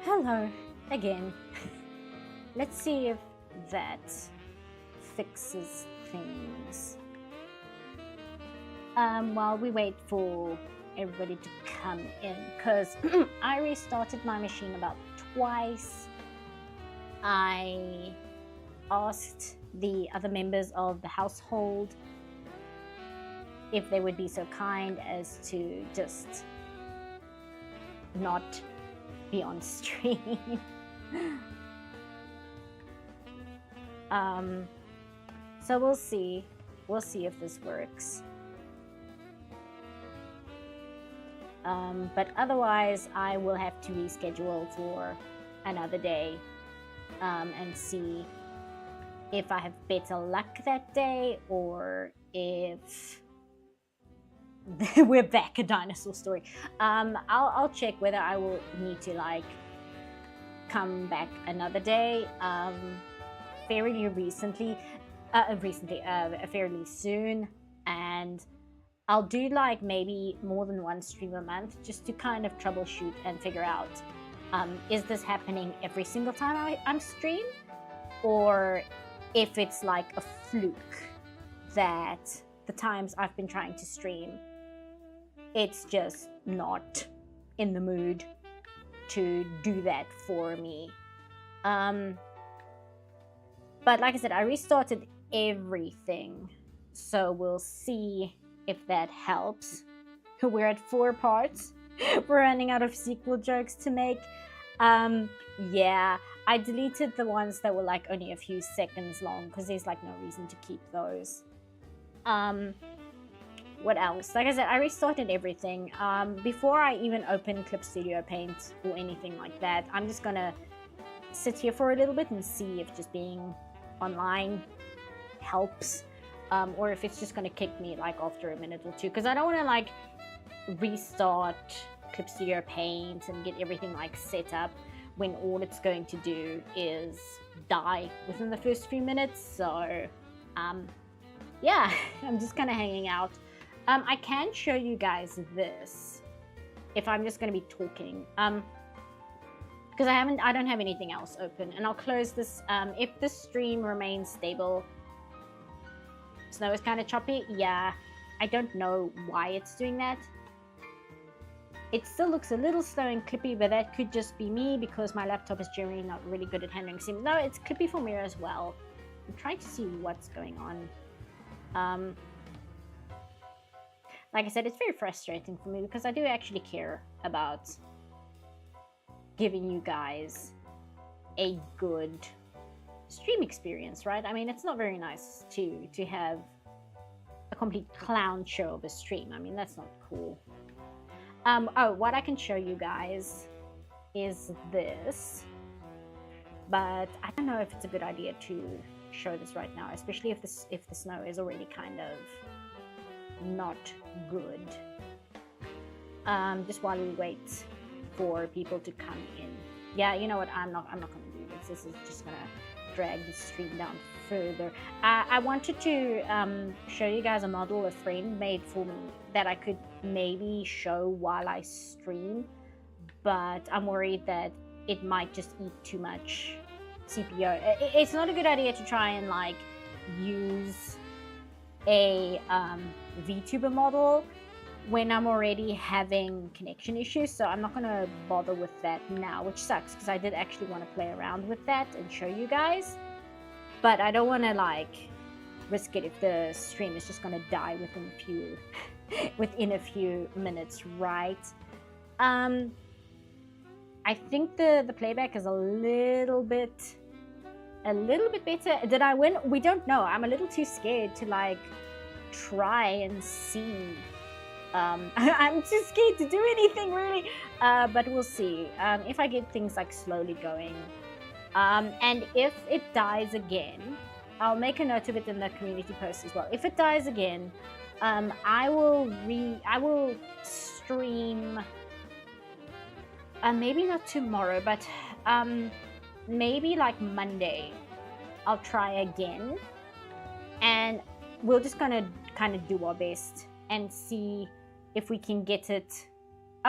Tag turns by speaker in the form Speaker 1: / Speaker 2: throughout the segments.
Speaker 1: Hello again. Let's see if that fixes things. While we wait for everybody to come in, because I restarted my machine about twice. I asked the other members of the household if they would be so kind as to just not be on stream. So we'll see if this works. But otherwise I will have to reschedule for another day and see if I have better luck that day or if we're back a dinosaur story. I'll check whether I will need to like come back another day fairly soon, and I'll do like maybe more than one stream a month just to kind of troubleshoot and figure out is this happening every single time I'm stream, or if it's like a fluke that the times I've been trying to stream it's just not in the mood to do that for me. But like I said, I restarted everything, so we'll see if that helps. We're at 4 parts. We're running out of sequel jokes to make. Yeah, I deleted the ones that were like only a few seconds long because there's like no reason to keep those. What else? Like I said, I restarted everything. Before I even open Clip Studio Paint or anything like that, I'm just gonna sit here for a little bit and see if just being online helps, or if it's just gonna kick me like after a minute or two, because I don't want to like restart Clip Studio Paint and get everything like set up when all it's going to do is die within the first few minutes. So yeah, I'm just kind of hanging out. I can show you guys this if I'm just going to be talking, because I don't have anything else open, and I'll close this if the stream remains stable. Snow is kind of choppy. Yeah, I don't know why it's doing that. It still looks a little slow and clippy, but that could just be me because my laptop is generally not really good at handling streams. No, it's clippy for me as well. I'm trying to see what's going on. Like I said, it's very frustrating for me because I do actually care about giving you guys a good stream experience, right? I mean, it's not very nice to have a complete clown show of a stream. I mean, that's not cool. Oh, what I can show you guys is this, but I don't know if it's a good idea to show this right now, especially if the snow is already kind of not good. Just while we wait for people to come in. Yeah, you know what? I'm not gonna do this. This is just gonna drag the stream down further. I wanted to show you guys a model a friend made for me that I could maybe show while I stream, but I'm worried that it might just eat too much CPU. It's not a good idea to try and like use a VTuber model when I'm already having connection issues, so I'm not gonna bother with that now, which sucks because I did actually want to play around with that and show you guys, but I don't want to like risk it if the stream is just gonna die within a few minutes, right? I think the playback is a little bit better. Did I win? We don't know. I'm a little too scared to like try and see. I'm too scared to do anything really, but we'll see if I get things like slowly going, and if it dies again, I'll make a note of it in the community post as well. If it dies again, I will stream, maybe not tomorrow, but maybe like Monday I'll try again, and we're just gonna kind of do our best and see if we can get it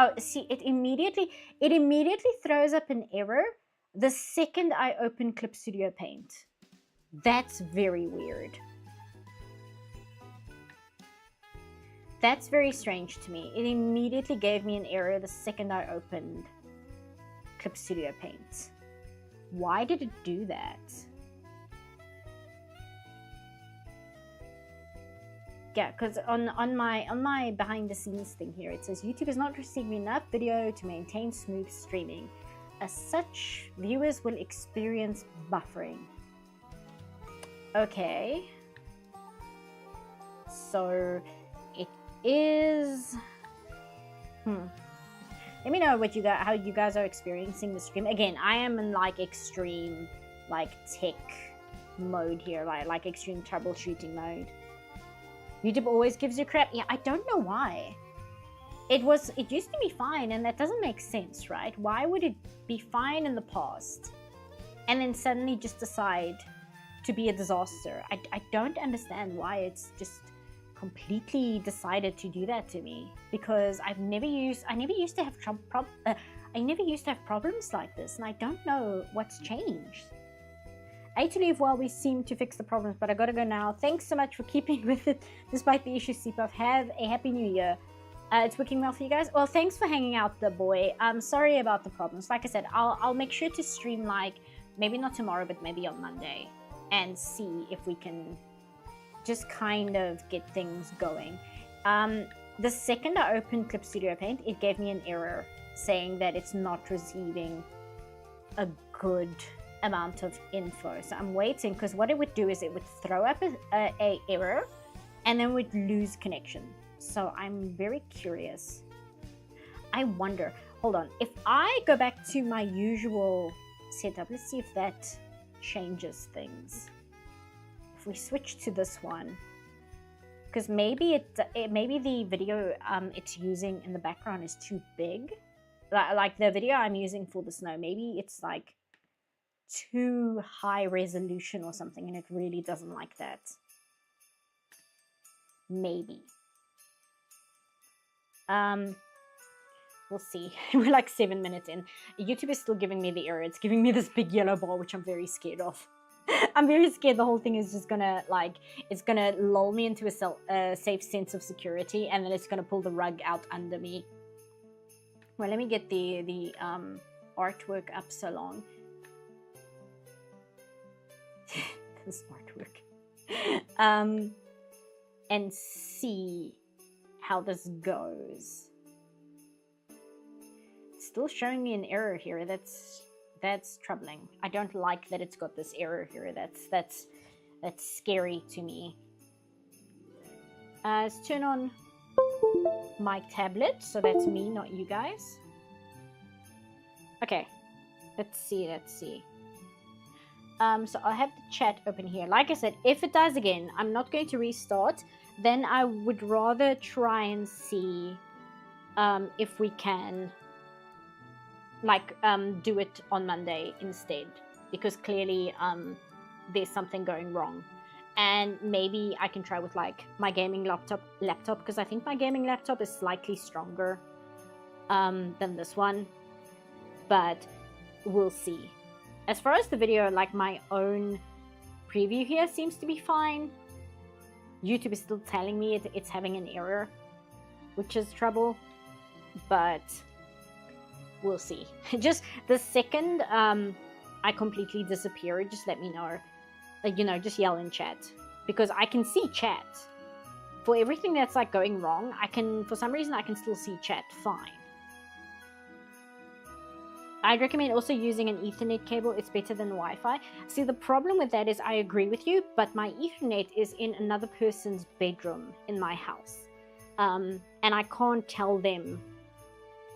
Speaker 1: Oh, see, it immediately throws up an error the second I open Clip Studio Paint. That's very weird. That's very strange to me. It immediately gave me an error the second I opened Clip Studio Paint. Why did it do that? Yeah, because on my behind the scenes thing here, it says YouTube is not receiving enough video to maintain smooth streaming. As such, viewers will experience buffering. Okay. So it is. Let me know what how you guys are experiencing the stream. Again, I am in like extreme, like tech mode here, like extreme troubleshooting mode. YouTube always gives you crap. Yeah, I don't know why. It used to be fine, and that doesn't make sense, right? Why would it be fine in the past and then suddenly just decide to be a disaster? I don't understand why it's just completely decided to do that to me, because I never used to have problems like this, and I don't know what's changed. I hate to leave while we seem to fix the problems, but I gotta go now. Thanks so much for keeping with it despite the issues, CPUF. Have a happy new year. It's working well for you guys. Well, thanks for hanging out, the boy. I'm sorry about the problems. Like I said, I'll make sure to stream, like, maybe not tomorrow, but maybe on Monday, and see if we can just kind of get things going. The second I opened Clip Studio Paint, it gave me an error saying that it's not receiving a good amount of info. So I'm waiting, because what it would do is it would throw up a error and then would lose connection. So I'm very curious. I wonder, hold on, if I go back to my usual setup, let's see if that changes things. If we switch to this one, because maybe maybe the video it's using in the background is too big. Like the video I'm using for the snow, maybe it's like too high resolution or something, and it really doesn't like that. Maybe. We'll see. We're like 7 minutes in. YouTube is still giving me the error. It's giving me this big yellow ball, which I'm very scared of. I'm very scared the whole thing is just gonna, like, it's gonna lull me into a safe sense of security, and then it's gonna pull the rug out under me. Well, let me get the artwork up so long. This artwork. And see how this goes. It's still showing me an error here. That's troubling. I don't like that it's got this error here. That's scary to me. Let's turn on my tablet, so that's me, not you guys. Okay, let's see. So I'll have the chat open here. Like I said, if it does again, I'm not going to restart. Then I would rather try and see if we can, like, do it on Monday instead, because clearly there's something going wrong. And maybe I can try with, like, my gaming laptop, because I think my gaming laptop is slightly stronger than this one, but we'll see. As far as the video, like, my own preview here seems to be fine. YouTube is still telling me it's having an error, which is trouble, but we'll see. Just the second I completely disappear, just let me know. You know, just yell in chat, because I can see chat. For everything that's, like, going wrong, for some reason I can still see chat fine. I'd recommend also using an Ethernet cable. It's better than Wi-Fi. See, the problem with that is I agree with you, but my Ethernet is in another person's bedroom in my house. And I can't tell them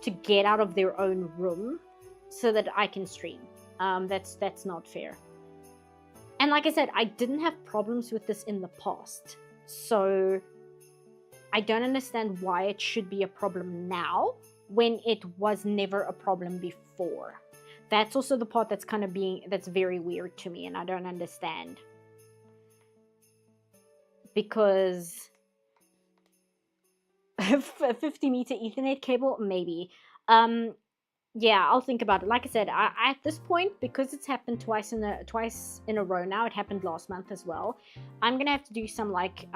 Speaker 1: to get out of their own room so that I can stream. That's not fair. And like I said, I didn't have problems with this in the past. So I don't understand why it should be a problem now when it was never a problem before. That's also the part that's kind of that's very weird to me, and I don't understand. Because 50-meter Ethernet cable, maybe. Yeah, I'll think about it. Like I said, at this point, because it's happened twice in a row now, it happened last month as well. I'm gonna have to do some like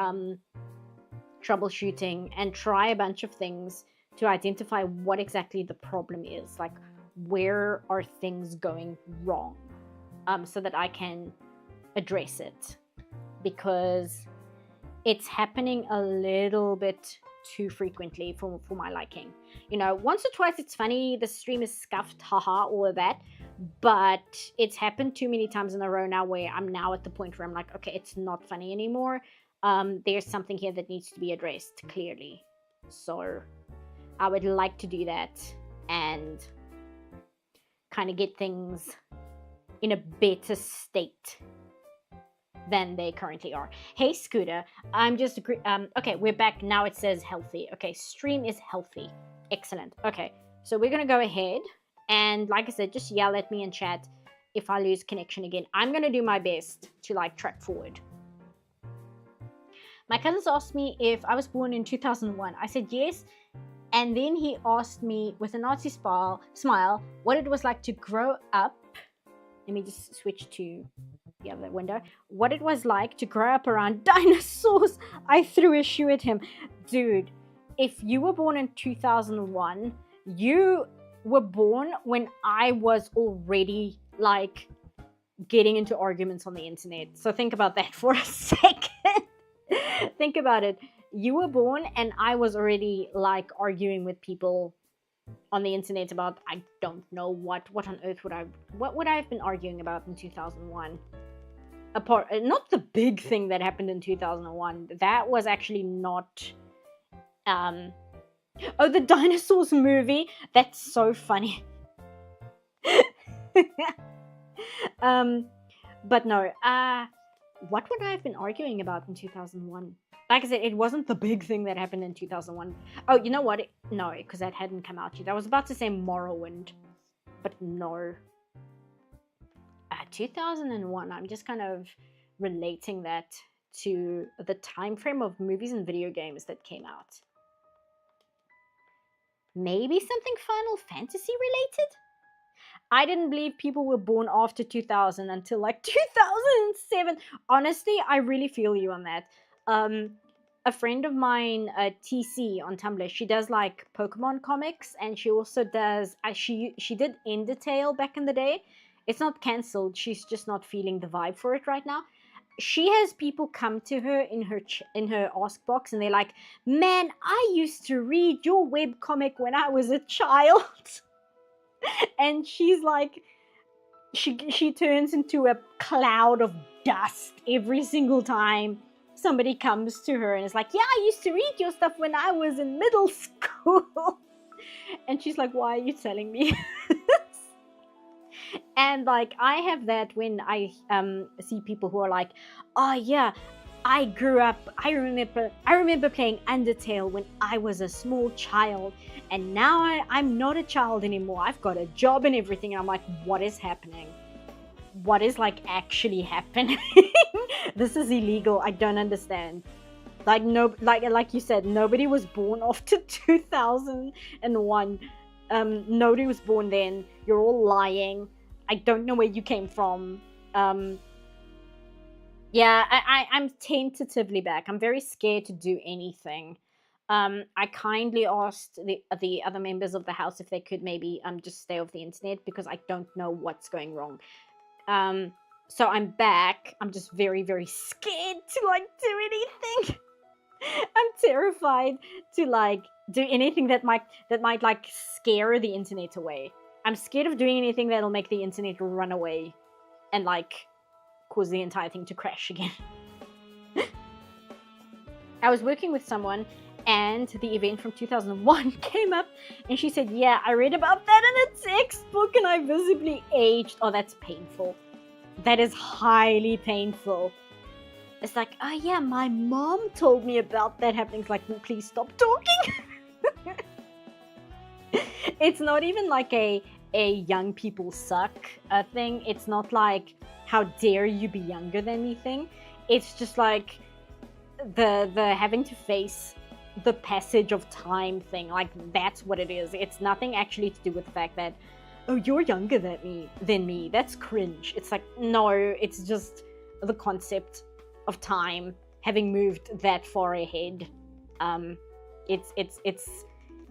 Speaker 1: troubleshooting and try a bunch of things to identify what exactly the problem is. Like, where are things going wrong, so that I can address it, because it's happening a little bit too frequently for my liking. You know, once or twice it's funny, the stream is scuffed, haha, all of that. But it's happened too many times in a row now where I'm now at the point where I'm like, okay, it's not funny anymore. There's something here that needs to be addressed clearly. So I would like to do that and kind of get things in a better state than they currently are. Hey, Scooter, I'm just okay, we're back now. It says healthy. Okay, stream is healthy. Excellent. Okay, so we're gonna go ahead and, like I said, just yell at me in chat if I lose connection again. I'm gonna do my best to like track forward. My cousins asked me if I was born in 2001. I said yes, and then he asked me with a Nazi smile what it was like to grow up. Let me just switch to the other window. What it was like to grow up around dinosaurs. I threw a shoe at him. Dude, if you were born in 2001, you were born when I was already like getting into arguments on the internet. So think about that for a second. Think about it. You were born and I was already like arguing with people on the internet about, I don't know what on earth would I have been arguing about in 2001. Apart, not the big thing that happened in 2001. That was actually not oh, the dinosaurs movie. That's so funny. But no, what would I have been arguing about in 2001? Like I said, it wasn't the big thing that happened in 2001. Oh, you know what? No, because that hadn't come out yet. I was about to say Morrowind, but no. 2001, I'm just kind of relating that to the time frame of movies and video games that came out. Maybe something Final Fantasy related? I didn't believe people were born after 2000 until like 2007. Honestly, I really feel you on that. A friend of mine, TC on Tumblr, she does like Pokemon comics, and she also does, she did Undertale back in the day. It's not cancelled, she's just not feeling the vibe for it right now. She has people come to her in her ask box, and they're like, man, I used to read your webcomic when I was a child. And she's like, she turns into a cloud of dust every single time somebody comes to her and is like, yeah, I used to read your stuff when I was in middle school. And she's like, why are you telling me? And like, I have that when I see people who are like, oh yeah, I grew up, I remember playing Undertale when I was a small child, and now I'm not a child anymore. I've got a job and everything. And I'm like, what is happening? What is like actually happening? This is illegal. I don't understand. Like, no, like you said, nobody was born after 2001. Nobody was born then. You're all lying. I don't know where you came from. Yeah, I'm tentatively back. I'm very scared to do anything. I kindly asked the other members of the house if they could maybe just stay off the internet, because I don't know what's going wrong. So I'm back. I'm just very, very scared to like do anything. I'm terrified to like do anything that might like scare the internet away. I'm scared of doing anything that'll make the internet run away and like cause the entire thing to crash again. I was working with someone and the event from 2001 came up, and she said, yeah, I read about that in a textbook and I visibly aged. Oh, that's painful. That is highly painful. It's like, oh yeah, my mom told me about that happening. It's like, please stop talking. It's not even like a young people suck thing. It's not like, how dare you be younger than me thing. It's just like the having to face the passage of time thing. Like, that's what it is. It's nothing actually to do with the fact that, oh, you're younger than me. That's cringe. It's like, no, it's just the concept of time having moved that far ahead.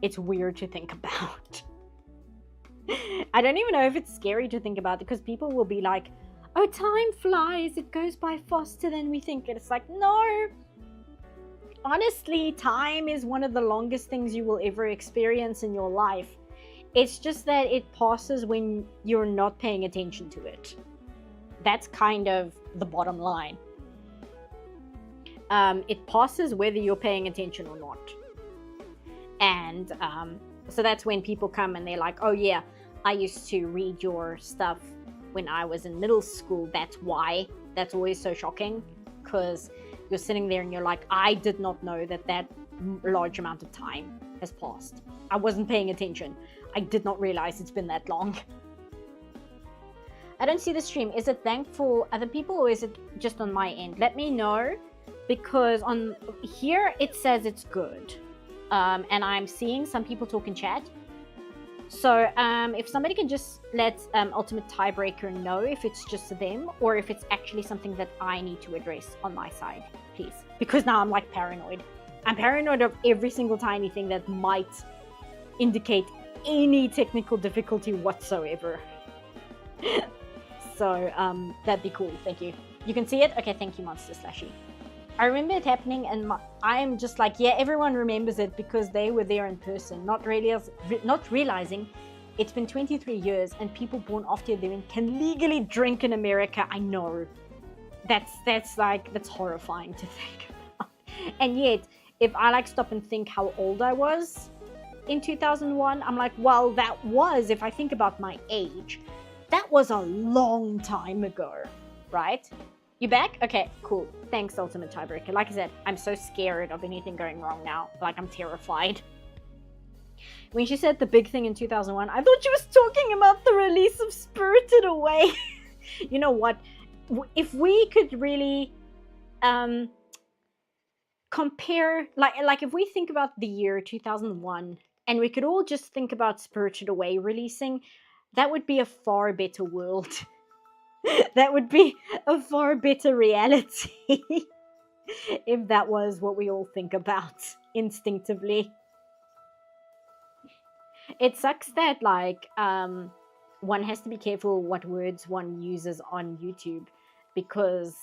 Speaker 1: It's weird to think about. I don't even know if it's scary to think about, because people will be like, oh, time flies, it goes by faster than we think. And it's like, no. Honestly, time is one of the longest things you will ever experience in your life. It's just that it passes when you're not paying attention to it. That's kind of the bottom line. It passes whether you're paying attention or not. And so that's when people come and they're like, oh yeah, I used to read your stuff when I was in middle school. That's why. That's always so shocking, because you're sitting there and you're like, I did not know that large amount of time has passed. I wasn't paying attention. I did not realize it's been that long. I don't see the stream. Is it blank for other people, or is it just on my end? Let me know, because on here it says it's good. And I'm seeing some people talk in chat. So if somebody can just let Ultimate Tiebreaker know if it's just them, or if it's actually something that I need to address on my side, please. Because now I'm like paranoid. I'm paranoid of every single tiny thing that might indicate any technical difficulty whatsoever. So that'd be cool. Thank you. You can see it? Okay, thank you, Monster Slashy. I remember it happening, and I am just like, yeah, everyone remembers it because they were there in person, not realizing it's been 23 years and people born after then can legally drink in America. I know. That's horrifying to think about. And yet, if I like stop and think how old I was in 2001, I'm like, well, that was, if I think about my age, that was a long time ago, right? You back? Okay, cool. Thanks, Ultimate Tiebreaker. Like I said, I'm so scared of anything going wrong now. Like, I'm terrified. When she said the big thing in 2001, I thought she was talking about the release of Spirited Away. You know what? If we could really compare, like if we think about the year 2001, and we could all just think about Spirited Away releasing, that would be a far better world. That would be a far better reality if that was what we all think about instinctively. It sucks that, like, one has to be careful what words one uses on YouTube, because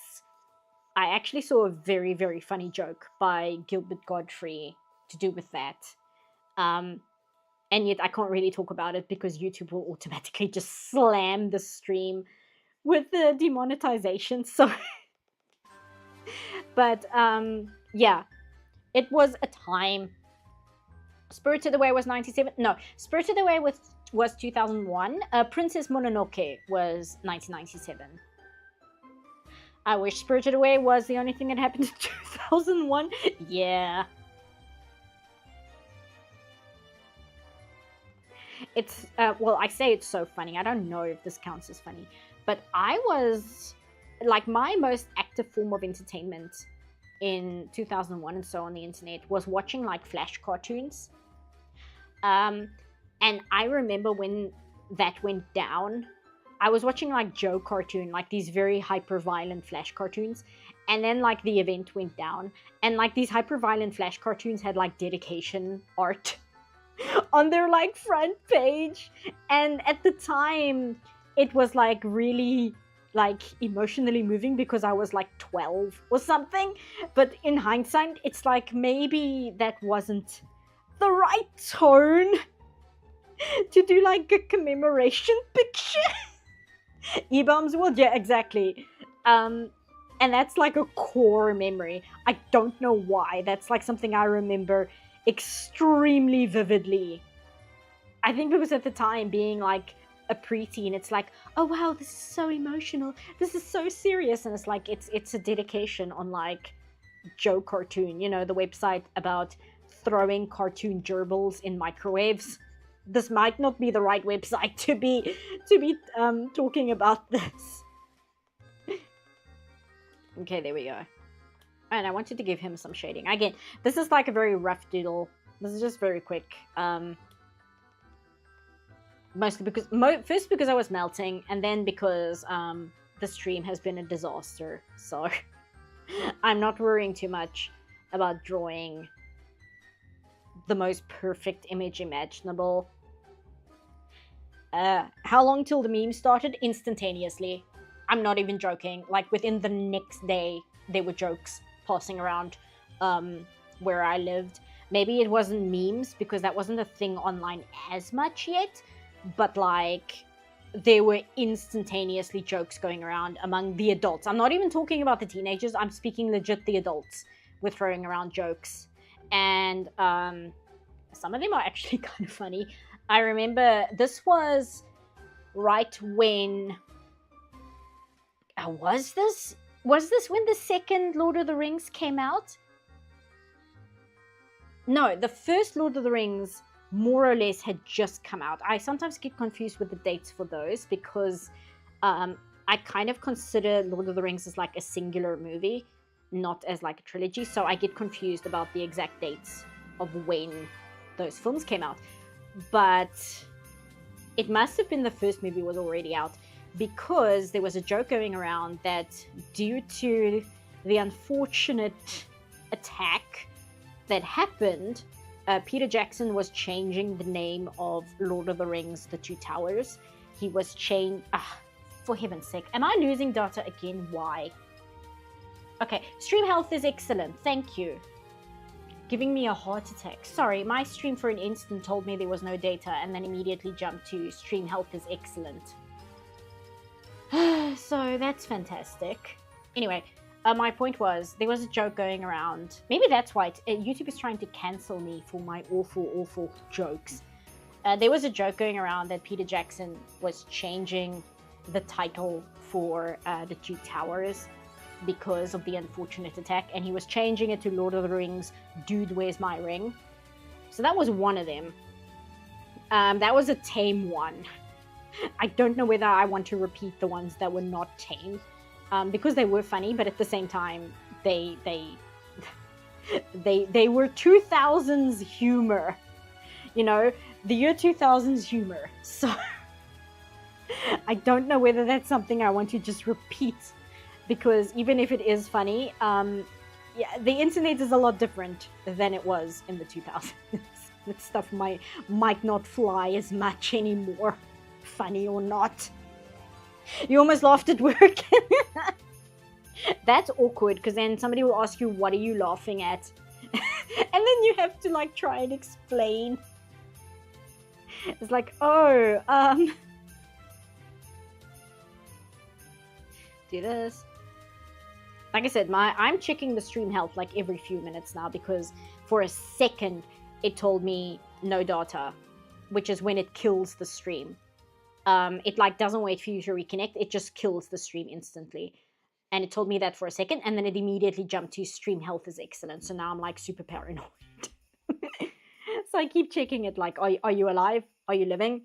Speaker 1: I actually saw a very, very funny joke by Gilbert Godfrey to do with that. And yet I can't really talk about it because YouTube will automatically just slam the stream with the demonetization. So but yeah, it was a time. Spirited Away was 97. No, Spirited Away was 2001. Princess Mononoke was 1997. I wish Spirited Away was the only thing that happened in 2001. Yeah. It's well, I say it's so funny. I don't know if this counts as funny. But I was, like, my most active form of entertainment in 2001 and so on the internet was watching, like, Flash cartoons. And I remember when that went down, I was watching, like, Joe cartoon, like, these very hyper-violent Flash cartoons. And then, like, the event went down. And, like, these hyper-violent Flash cartoons had, like, dedication art on their, like, front page. And at the time, it was, like, really, like, emotionally moving because I was, like, 12 or something. But in hindsight, it's like, maybe that wasn't the right tone to do, like, a commemoration picture. E-bombs? Well, yeah, exactly. And that's, like, a core memory. I don't know why. That's, like, something I remember extremely vividly. I think because at the time, being, like, a preteen, it's like, oh wow, this is so emotional, this is so serious, and it's like, it's a dedication on, like, Joe Cartoon, you know, the website about throwing cartoon gerbils in microwaves. This might not be the right website to be talking about this. Okay, there we go. And I wanted to give him some shading. Again, this is like a very rough doodle. This is just very quick. Mostly because, first because I was melting, and then because the stream has been a disaster. So I'm not worrying too much about drawing the most perfect image imaginable. How long till the meme started? Instantaneously. I'm not even joking. Like within the next day, there were jokes passing around where I lived. Maybe it wasn't memes because that wasn't a thing online as much yet, but like there were instantaneously jokes going around among the adults. I'm not even talking about the teenagers. I'm speaking legit the adults were throwing around jokes. And some of them are actually kind of funny. I remember this was right when... was this when the second Lord of the Rings came out? No, the first Lord of the Rings more or less had just come out. I sometimes get confused with the dates for those because I kind of consider Lord of the Rings as like a singular movie, not as like a trilogy, so I get confused about the exact dates of when those films came out. But it must have been the first movie was already out, because there was a joke going around that due to the unfortunate attack that happened, Peter Jackson was changing the name of Lord of the Rings, The Two Towers. He was for heaven's sake. Am I losing data again? Why? Okay, stream health is excellent. Thank you. Giving me a heart attack. Sorry, my stream for an instant told me there was no data and then immediately jumped to stream health is excellent. So that's fantastic. Anyway, my point was, there was a joke going around. Maybe that's why YouTube is trying to cancel me for my awful, awful jokes. There was a joke going around that Peter Jackson was changing the title for The Two Towers because of the unfortunate attack, and he was changing it to Lord of the Rings, Dude, Where's My Ring? So that was one of them. That was a tame one. I don't know whether I want to repeat the ones that were not tame, because they were funny, but at the same time, they were 2000s humor. You know, the year 2000s humor. So I don't know whether that's something I want to just repeat, because even if it is funny, yeah, the internet is a lot different than it was in the 2000s. That stuff might not fly as much anymore. Funny or not. You almost laughed at work. That's awkward, because then somebody will ask you, what are you laughing at? And then you have to like try and explain. It's like, oh, do this. Like I said, I'm checking the stream health like every few minutes now, because for a second it told me no data, which is when it kills the stream. It like doesn't wait for you to reconnect, it just kills the stream instantly. And it told me that for a second, and then it immediately jumped to stream health is excellent. So now I'm like super paranoid. So I keep checking it like, are you alive? Are you living?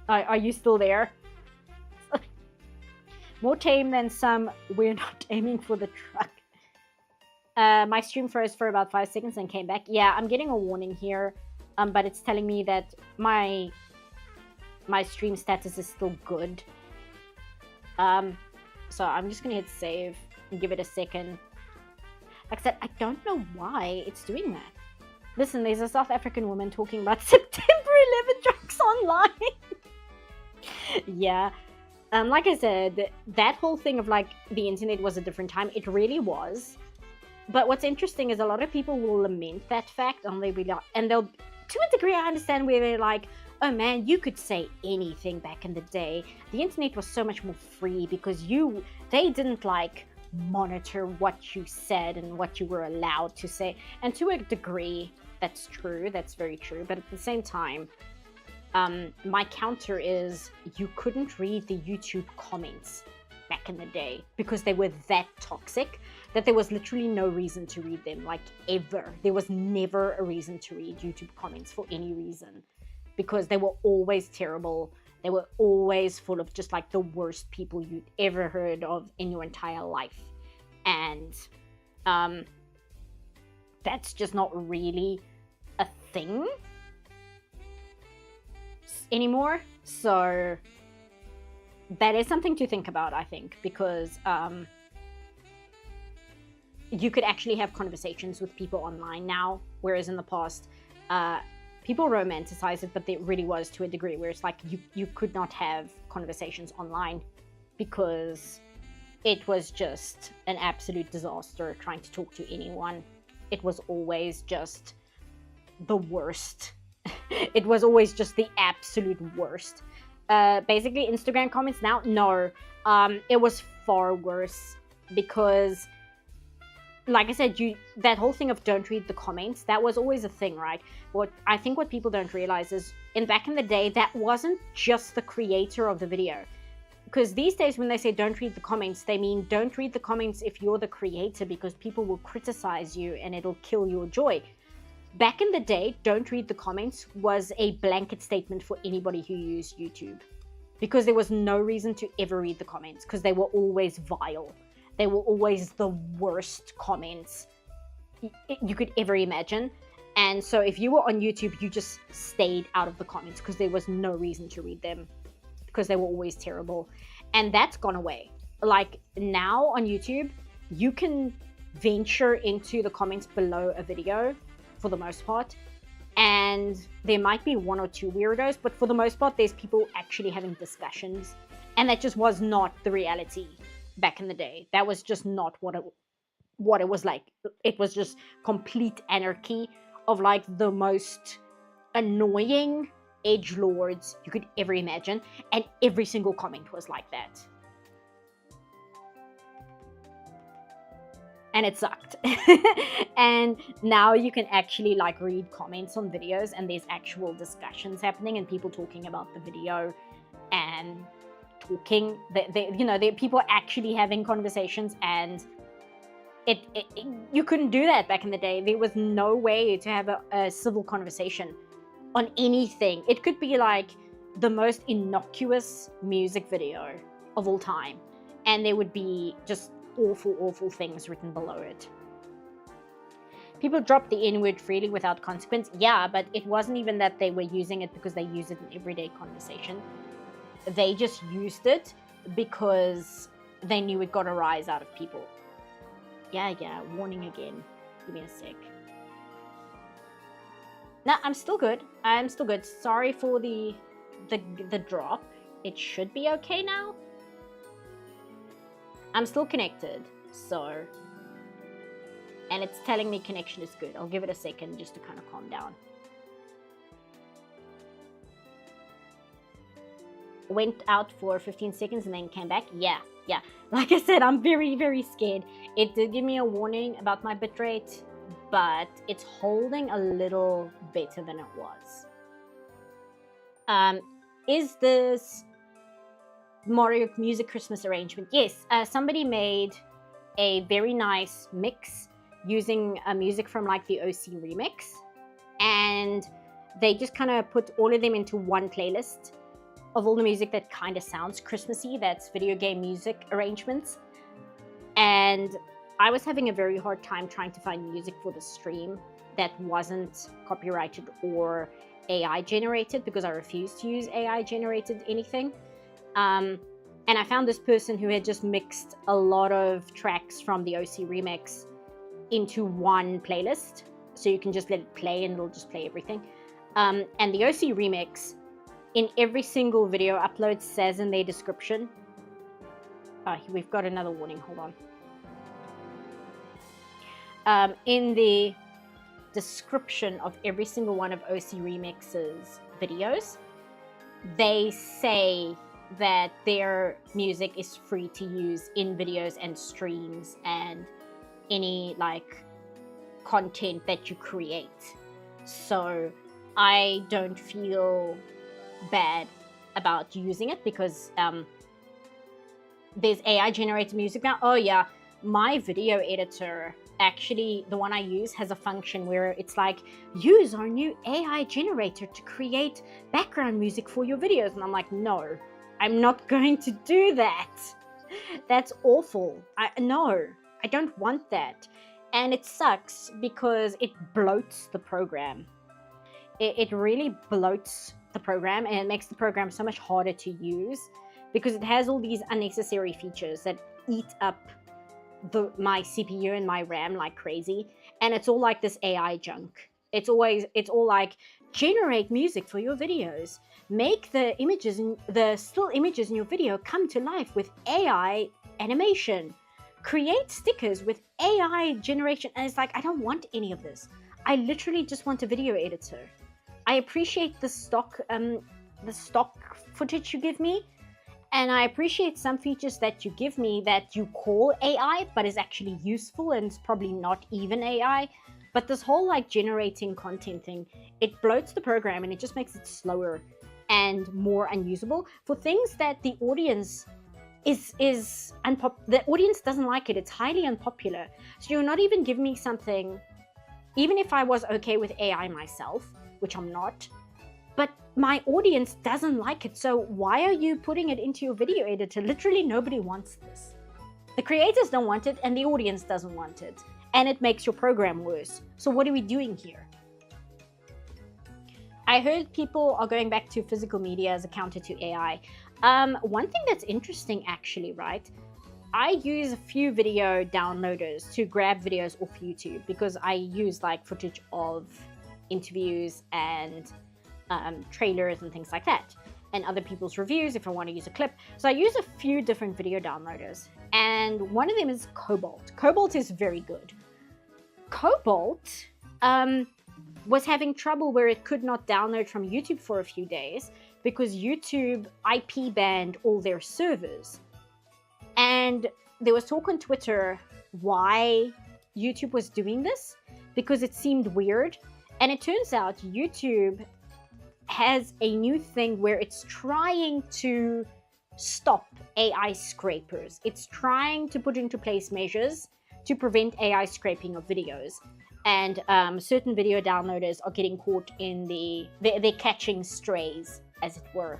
Speaker 1: Are you still there? More tame than some, we're not aiming for the truck. My stream froze for about 5 seconds and came back. Yeah, I'm getting a warning here, but it's telling me that my stream status is still good. So I'm just gonna hit save and give it a second. Like I said, I don't know why it's doing that. Listen, there's a South African woman talking about September 11 jokes online. Yeah. Like I said, that whole thing of like the internet was a different time, it really was. But what's interesting is a lot of people will lament that fact, and they'll, to a degree, I understand where they're like, oh man, you could say anything back in the day. The internet was so much more free because they didn't like monitor what you said and what you were allowed to say. And to a degree, that's true. That's very true. But at the same time, my counter is you couldn't read the YouTube comments back in the day because they were that toxic that there was literally no reason to read them, like ever. There was never a reason to read YouTube comments for any reason, because they were always terrible. They were always full of just like the worst people you'd ever heard of in your entire life. And That's just not really a thing anymore. So that is something to think about, I think, because you could actually have conversations with people online now, whereas in the past, people romanticize it, but it really was to a degree where it's like you could not have conversations online because it was just an absolute disaster trying to talk to anyone. It was always just the worst. It was always just the absolute worst. Basically, Instagram comments now, no, it was far worse because, like I said, that whole thing of don't read the comments, that was always a thing, right? What I think what people don't realize is, back in the day, that wasn't just the creator of the video. Because these days when they say don't read the comments, they mean don't read the comments if you're the creator, because people will criticize you and it'll kill your joy. Back in the day, don't read the comments was a blanket statement for anybody who used YouTube, because there was no reason to ever read the comments, because they were always vile. They were always the worst comments you could ever imagine. And so if you were on YouTube, you just stayed out of the comments because there was no reason to read them, because they were always terrible. And that's gone away. Like now on YouTube, you can venture into the comments below a video for the most part, and there might be one or two weirdos, but for the most part, there's people actually having discussions, and that just was not the reality back in the day. That was just not what it was like. It was just complete anarchy of like the most annoying edgelords you could ever imagine, and every single comment was like that. And it sucked. And now you can actually like read comments on videos, and there's actual discussions happening and people talking about the video and talking. There are people actually having conversations, and you couldn't do that back in the day. There was no way to have a civil conversation on anything. It could be like the most innocuous music video of all time, and there would be just awful things written below it. People drop the N-word freely without consequence. Yeah, but it wasn't even that they were using it because they use it in everyday conversation. They just used it because they knew it got a rise out of people. Yeah, warning again. Give me a sec. No, I'm still good. Sorry for the drop. It should be okay now. I'm still connected, so, and it's telling me connection is good. I'll give it a second just to kind of calm down. Went out for 15 seconds and then came back. Yeah. Like I said, I'm very scared. It did give me a warning about my bitrate, but it's holding a little better than it was. Is this Mario music Christmas arrangement? Yes, somebody made a very nice mix using music from like the OC remix, and they just kind of put all of them into one playlist of all the music that kind of sounds Christmassy. That's video game music arrangements. And I was having a very hard time trying to find music for the stream that wasn't copyrighted or AI generated, because I refuse to use AI generated anything. And I found this person who had just mixed a lot of tracks from the OC remix into one playlist. So you can just let it play and it'll just play everything. And the OC remix, in every single video upload, says in their description, we've got another warning, hold on. In the description of every single one of OC Remix's videos, they say that their music is free to use in videos and streams and any like content that you create. So I don't feel bad about using it, because there's AI generated music now. Oh yeah, my video editor, actually the one I use, has a function where it's like, use our new AI generator to create background music for your videos. And I'm like, no, I'm not going to do that. That's awful. No, I don't want that. And it sucks because it bloats the program. It really bloats the program, and it makes the program so much harder to use because it has all these unnecessary features that eat up my CPU and my RAM like crazy. And it's all like this AI junk. It's all like, generate music for your videos, make the images in the still images in your video come to life with AI animation, create stickers with AI generation. And it's like, I don't want any of this. I literally just want a video editor. I appreciate the stock footage you give me, and I appreciate some features that you give me that you call AI, but is actually useful and it's probably not even AI. But this whole like generating content thing, it bloats the program and it just makes it slower and more unusable for things that the audience the audience doesn't like it. It's highly unpopular. So you're not even giving me something, even if I was okay with AI myself, which I'm not, but my audience doesn't like it. So why are you putting it into your video editor? Literally nobody wants this. The creators don't want it and the audience doesn't want it. And it makes your program worse. So what are we doing here? I heard people are going back to physical media as a counter to AI. One thing that's interesting actually, right? I use a few video downloaders to grab videos off YouTube because I use like footage of interviews and trailers and things like that, and other people's reviews if I want to use a clip. So I use a few different video downloaders, and one of them is Cobalt. Cobalt is very good. Cobalt was having trouble where it could not download from YouTube for a few days because YouTube IP banned all their servers. And there was talk on Twitter why YouTube was doing this, because it seemed weird. And it turns out YouTube has a new thing where it's trying to stop AI scrapers. It's trying to put into place measures to prevent AI scraping of videos. And certain video downloaders are getting caught in they're catching strays, as it were.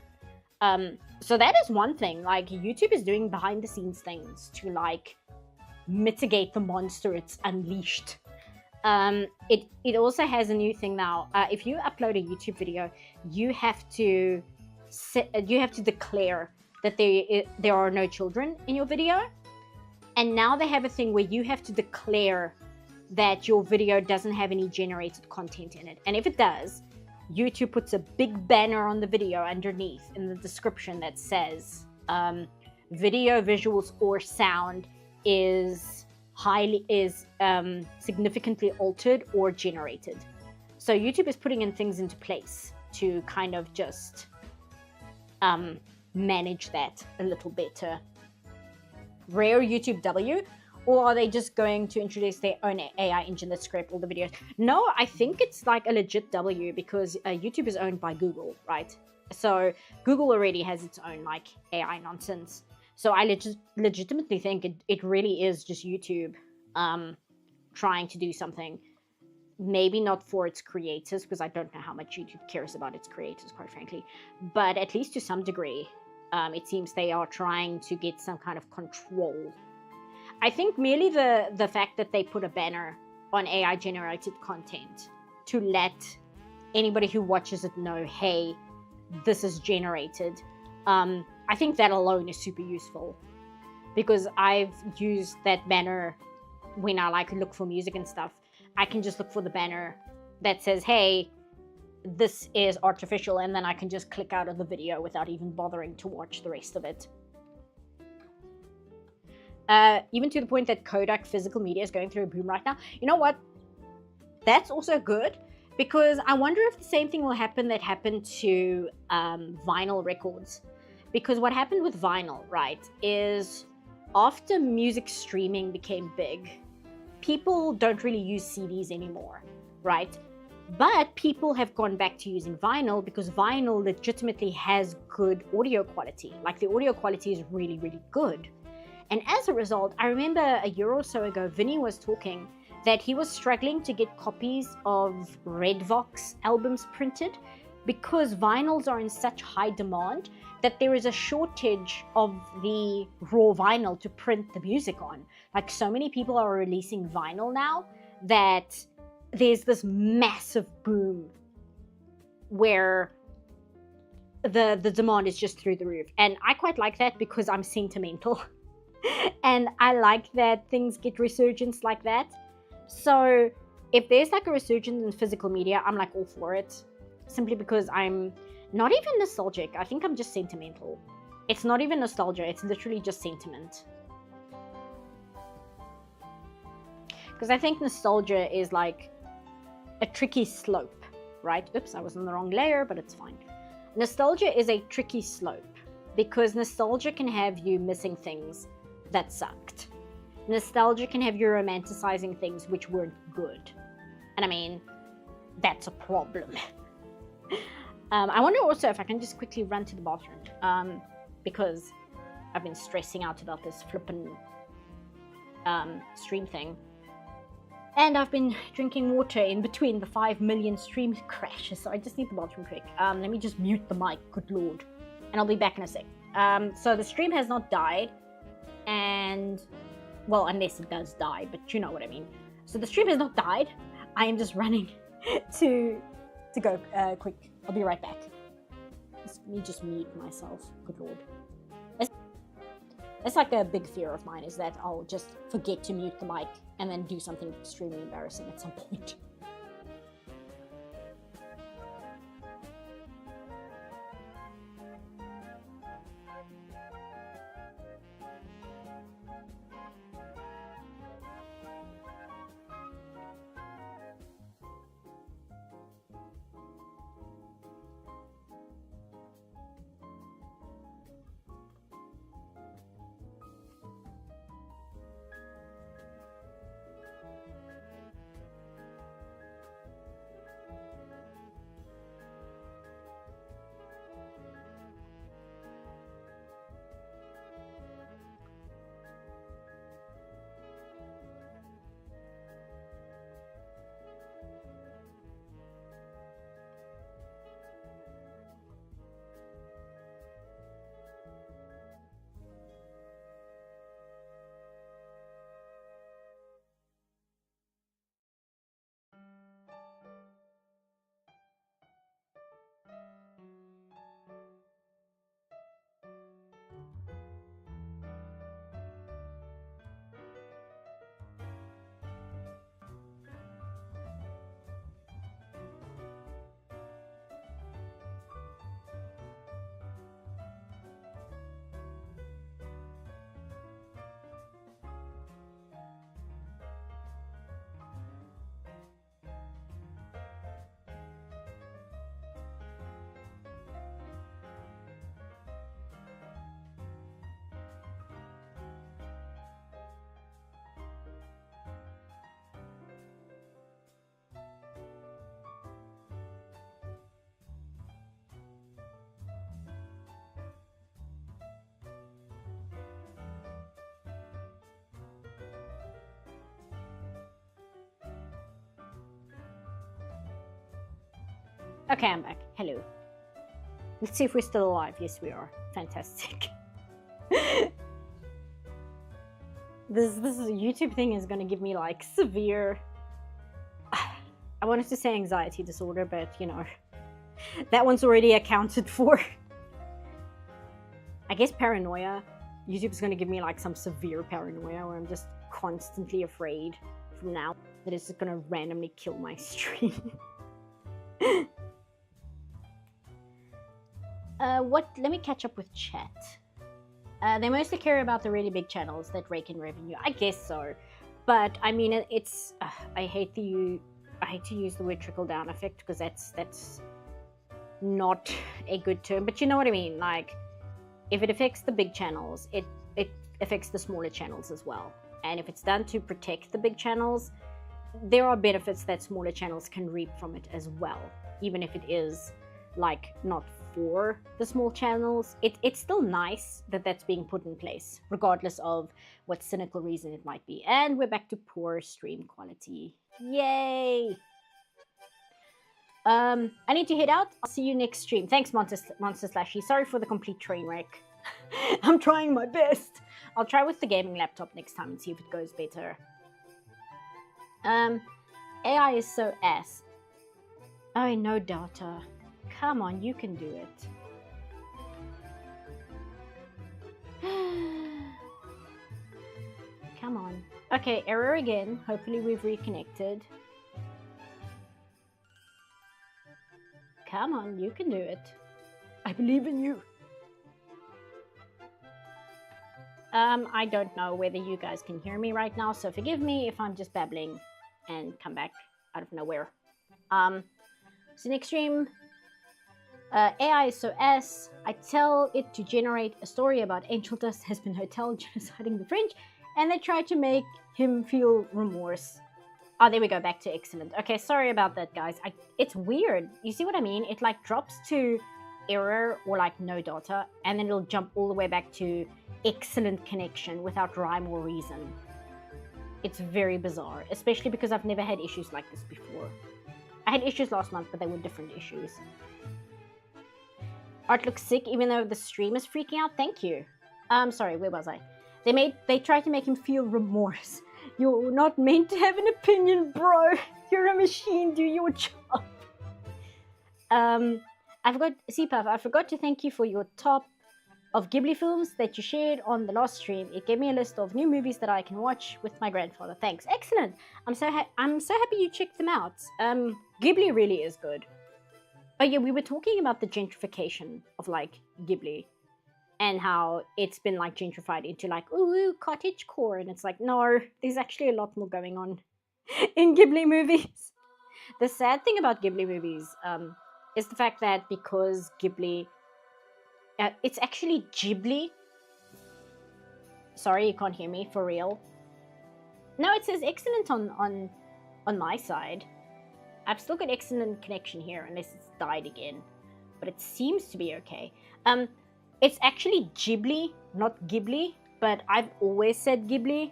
Speaker 1: So that is one thing. Like, YouTube is doing behind the scenes things to like mitigate the monster it's unleashed. It also has a new thing now. If you upload a YouTube video, you have to declare that there are no children in your video. And now they have a thing where you have to declare that your video doesn't have any generated content in it. And if it does, YouTube puts a big banner on the video underneath in the description that says video, visuals, or sound is significantly altered or generated. So YouTube is putting in things into place to kind of just manage that a little better. Rare YouTube W, or are they just going to introduce their own AI engine that scraped all the videos? No, I think it's like a legit W because YouTube is owned by Google, right? So Google already has its own like AI nonsense. So I legitimately think it really is just YouTube trying to do something. Maybe not for its creators, because I don't know how much YouTube cares about its creators, quite frankly. But at least to some degree, it seems they are trying to get some kind of control. I think merely the fact that they put a banner on AI-generated content to let anybody who watches it know, hey, this is generated. I think that alone is super useful, because I've used that banner when I like look for music and stuff. I can just look for the banner that says, hey, this is artificial, and then I can just click out of the video without even bothering to watch the rest of it. Even to the point that Kodak physical media is going through a boom right now. You know what? That's also good, because I wonder if the same thing will happen that happened to vinyl records. Because what happened with vinyl, right, is after music streaming became big, people don't really use CDs anymore, right? But people have gone back to using vinyl because vinyl legitimately has good audio quality. Like, the audio quality is really, really good. And as a result, I remember a year or so ago, Vinny was talking that he was struggling to get copies of Redvox albums printed because vinyls are in such high demand that there is a shortage of the raw vinyl to print the music on. Like, so many people are releasing vinyl now that there's this massive boom where the demand is just through the roof. And I quite like that because I'm sentimental. And I like that things get resurgence like that. So if there's like a resurgence in physical media, I'm like all for it. Simply because I'm not even nostalgic. I think I'm just sentimental. It's not even nostalgia. It's literally just sentiment. Because I think nostalgia is like a tricky slope, right? Oops, I was on the wrong layer, but it's fine. Nostalgia is a tricky slope because nostalgia can have you missing things that sucked. Nostalgia can have you romanticizing things which weren't good. And I mean, that's a problem. I wonder also if I can just quickly run to the bathroom because I've been stressing out about this flippin' stream thing. And I've been drinking water in between the 5 million stream crashes, so I just need the bathroom quick. Let me just mute the mic, good lord. And I'll be back in a sec. So the stream has not died, and, well, unless it does die, but you know what I mean. So the stream has not died. I am just running to go quick. I'll be right back. Let me just mute myself, good lord. It's like a big fear of mine, is that I'll just forget to mute the mic and then do something extremely embarrassing at some point. Okay, I'm back. Hello. Let's see if we're still alive. Yes, we are. Fantastic. This YouTube thing is gonna give me like severe. I wanted to say anxiety disorder, but you know, that one's already accounted for. I guess paranoia. YouTube's gonna give me like some severe paranoia where I'm just constantly afraid from now that it's just gonna randomly kill my stream. Let me catch up with chat. They mostly care about the really big channels that rake in revenue. I guess so. But, I mean, it's... I hate to use the word trickle-down effect, because that's not a good term. But you know what I mean? Like, if it affects the big channels, it affects the smaller channels as well. And if it's done to protect the big channels, there are benefits that smaller channels can reap from it as well. Even if it is, like, not for the small channels, it's still nice that that's being put in place, regardless of what cynical reason it might be. And we're back to poor stream quality. Yay! I need to head out. I'll see you next stream. Thanks, Monster Slashy. Sorry for the complete train wreck. I'm trying my best. I'll try with the gaming laptop next time and see if it goes better. AI is so ass. Oh, no data. Come on, you can do it. Come on. Okay, error again. Hopefully we've reconnected. Come on, you can do it. I believe in you. I don't know whether you guys can hear me right now, so forgive me if I'm just babbling and come back out of nowhere. So next stream, AI is so ass. I tell it to generate a story about Angel Dust has been hotel genociding the French, and they try to make him feel remorse. Oh, there we go, back to excellent. Okay, sorry about that, guys. It's weird. You see what I mean? It like drops to error or like no data, and then it'll jump all the way back to excellent connection without rhyme or reason. It's very bizarre, especially because I've never had issues like this before. I had issues last month, but they were different issues. Art looks sick, even though the stream is freaking out. Thank you. Sorry, where was I? They tried to make him feel remorse. You're not meant to have an opinion, bro. You're a machine. Do your job. I forgot to thank you for your top of Ghibli films that you shared on the last stream. It gave me a list of new movies that I can watch with my grandfather. Thanks. Excellent. I'm so happy you checked them out. Ghibli really is good. Oh yeah, we were talking about the gentrification of like Ghibli and how it's been like gentrified into like ooh cottagecore, and it's like no, there's actually a lot more going on in Ghibli movies. The sad thing about Ghibli movies is the fact that because Ghibli, it's actually Ghibli. Sorry, you can't hear me for real. No, it says excellent on my side. I've still got excellent connection here, unless it's died again. But it seems to be okay. It's actually Ghibli, not Ghibli, but I've always said Ghibli,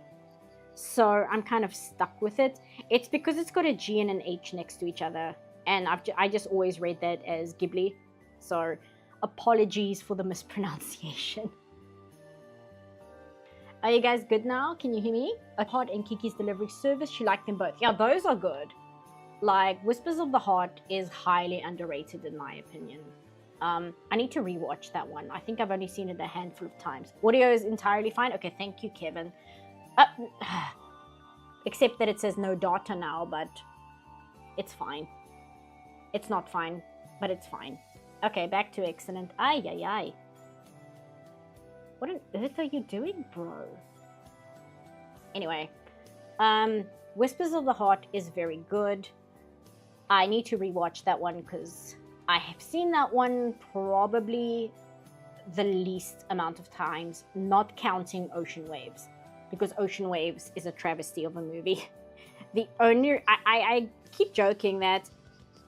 Speaker 1: so I'm kind of stuck with it. It's because it's got a G and an H next to each other, and I just always read that as Ghibli. So apologies for the mispronunciation. Are you guys good now? Can you hear me? Pod and Kiki's delivery service, she liked them both. Yeah, those are good. Like, Whispers of the Heart is highly underrated in my opinion. I need to rewatch that one. I think I've only seen it a handful of times. Audio is entirely fine. Okay, thank you, Kevin. Except that it says no data now, but it's fine. It's not fine, but it's fine. Okay, back to excellent. Ay, ay, ay. What on earth are you doing, bro? Anyway, Whispers of the Heart is very good. I need to rewatch that one because I have seen that one probably the least amount of times, not counting Ocean Waves, because Ocean Waves is a travesty of a movie. I keep joking that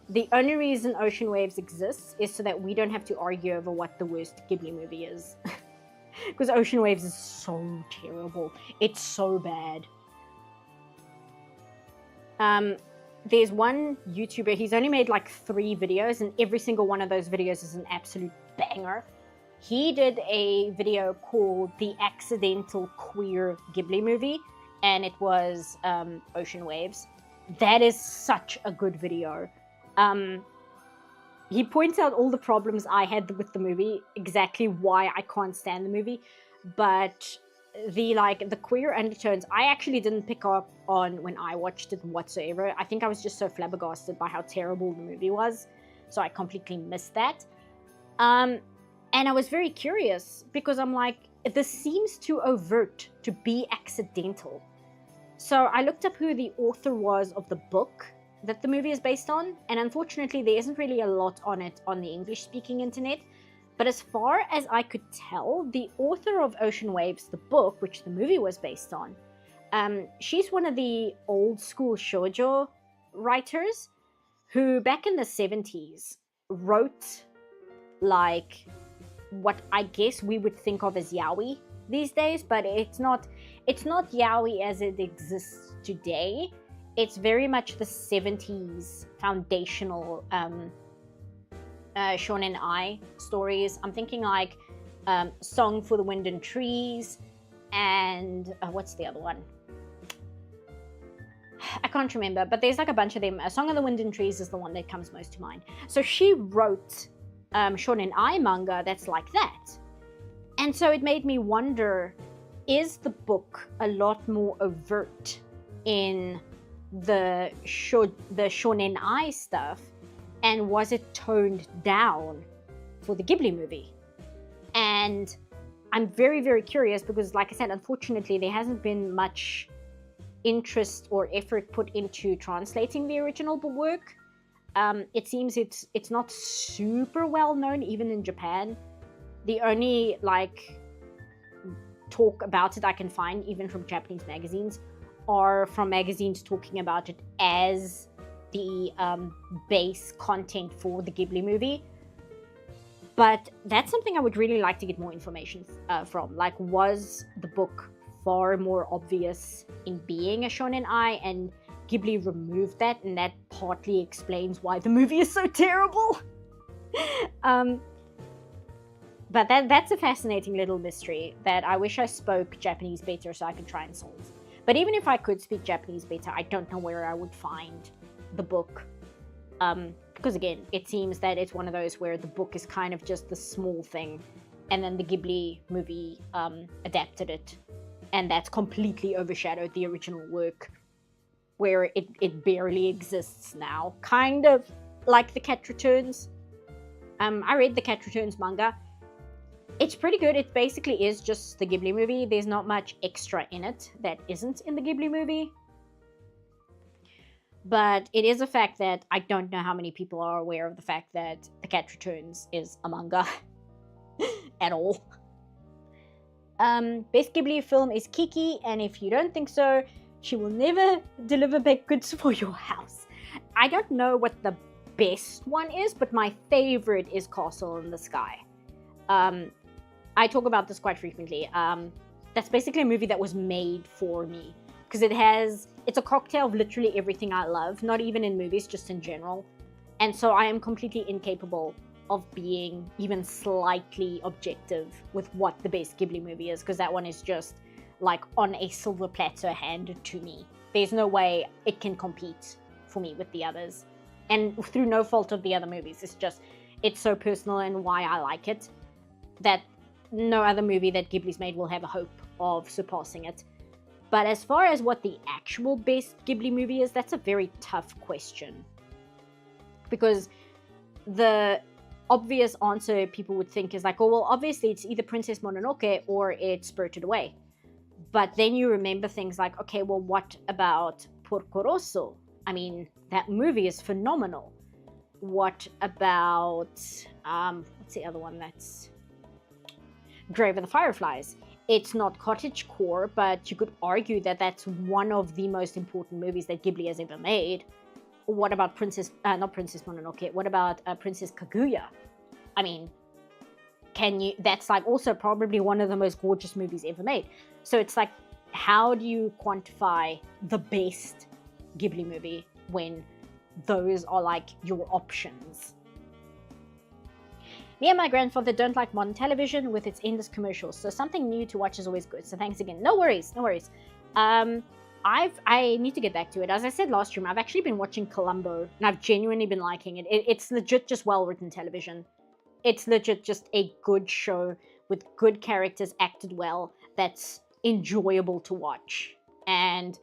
Speaker 1: the only reason Ocean Waves exists is so that we don't have to argue over what the worst Ghibli movie is. Because Ocean Waves is so terrible. It's so bad. There's one YouTuber, he's only made like 3 videos, and every single one of those videos is an absolute banger. He did a video called The Accidental Queer Ghibli Movie, and it was Ocean Waves. That is such a good video. He points out all the problems I had with the movie, exactly why I can't stand the movie, but the queer undertones I actually didn't pick up on when I watched it whatsoever. I think I was just so flabbergasted by how terrible the movie was, so I completely missed that. And I was very curious because I'm like, this seems too overt to be accidental. So I looked up who the author was of the book that the movie is based on, and unfortunately there isn't really a lot on it on the English-speaking internet. But as far as I could tell, the author of Ocean Waves, the book, which the movie was based on, she's one of the old school shoujo writers who back in the 70s wrote like what I guess we would think of as yaoi these days, but it's not yaoi as it exists today. it's very much the 70s foundational shonen ai stories. I'm thinking like Song for the Wind and Trees, and what's the other one? I can't remember, but there's like a bunch of them. A Song of the Wind and Trees is the one that comes most to mind. So she wrote shonen ai manga that's like that. And so it made me wonder, is the book a lot more overt in the shonen ai stuff, and was it toned down for the Ghibli movie? And I'm very, very curious because, like I said, unfortunately there hasn't been much interest or effort put into translating the original work. It seems it's not super well known even in Japan. The only like talk about it I can find, even from Japanese magazines, are from magazines talking about it as the base content for the Ghibli movie. But that's something I would really like to get more information from. Like, was the book far more obvious in being a shonen ai, and Ghibli removed that, and that partly explains why the movie is so terrible? But that's a fascinating little mystery that I wish I spoke Japanese better so I could try and solve. But even if I could speak Japanese better, I don't know where I would find the book. Because again, it seems that it's one of those where the book is kind of just the small thing, and then the Ghibli movie adapted it, and that's completely overshadowed the original work, where it barely exists now. Kind of like The Cat Returns. I read The Cat Returns manga. It's pretty good. It basically is just the Ghibli movie. There's not much extra in it that isn't in the Ghibli movie. But it is a fact that I don't know how many people are aware of the fact that The Cat Returns is a manga at all. Best Ghibli film is Kiki, and if you don't think so, she will never deliver baked goods for your house. I don't know what the best one is, but my favorite is Castle in the Sky. I talk about this quite frequently. That's basically a movie that was made for me, because it's a cocktail of literally everything I love, not even in movies, just in general. And so I am completely incapable of being even slightly objective with what the best Ghibli movie is, because that one is just like on a silver platter handed to me. There's no way it can compete for me with the others, and through no fault of the other movies. It's so personal and why I like it that no other movie that Ghibli's made will have a hope of surpassing it. But as far as what the actual best Ghibli movie is, that's a very tough question, because the obvious answer people would think is like, oh well, obviously it's either Princess Mononoke or it's Spirited Away. But then you remember things like, okay, well, what about Porco Rosso? I mean, that movie is phenomenal. What about what's the other one? That's Grave of the Fireflies. It's not cottagecore, but you could argue that that's one of the most important movies that Ghibli has ever made. What about not Princess Mononoke, what about Princess Kaguya? I mean, that's like also probably one of the most gorgeous movies ever made. So it's like, how do you quantify the best Ghibli movie when those are like your options? Me and my grandfather don't like modern television with its endless commercials, so something new to watch is always good. So thanks again. No worries. I need to get back to it. As I said last stream, I've actually been watching Columbo, and I've genuinely been liking it. It's legit just well-written television. It's legit just a good show with good characters acted well that's enjoyable to watch. And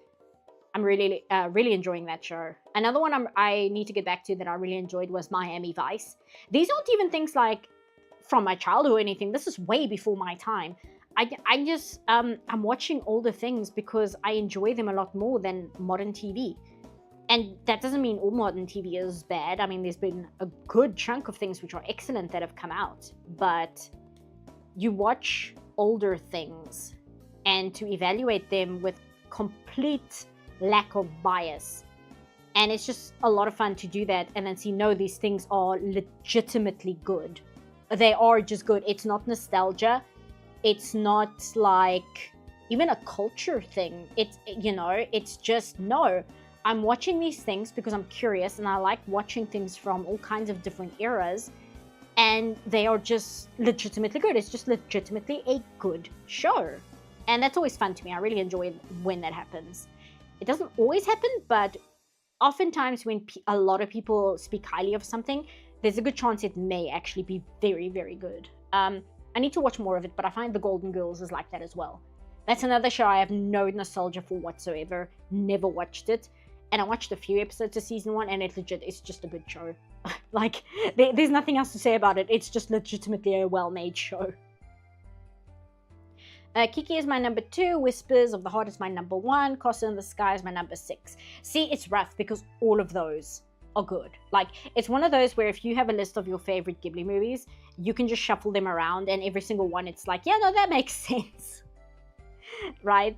Speaker 1: I'm really enjoying that show. Another one I need to get back to that I really enjoyed was Miami Vice. These aren't even things like from my childhood or anything. This is way before my time. I'm watching older things because I enjoy them a lot more than modern TV. And that doesn't mean all modern TV is bad. I mean, there's been a good chunk of things which are excellent that have come out. But you watch older things, and to evaluate them with complete lack of bias, and it's just a lot of fun to do that and then see, no, these things are legitimately good. They are just good. It's not nostalgia. It's not like even a culture thing. It's just, no, I'm watching these things because I'm curious and I like watching things from all kinds of different eras, and they are just legitimately good. It's just legitimately a good show. And that's always fun to me. I really enjoy it when that happens. It doesn't always happen, but oftentimes when a lot of people speak highly of something, there's a good chance it may actually be very, very good. I need to watch more of it, but I find The Golden Girls is like that as well. That's another show I have no nostalgia for whatsoever. Never watched it. And I watched a few episodes of season 1, and it's just a good show. Like, there's nothing else to say about it. It's just legitimately a well-made show. Kiki is my number 2. Whispers of the Heart is my number 1. Castle in the Sky is my number 6. See, it's rough because all of those are good. Like, it's one of those where if you have a list of your favorite Ghibli movies, you can just shuffle them around, and every single one, it's like, yeah, no, that makes sense. Right?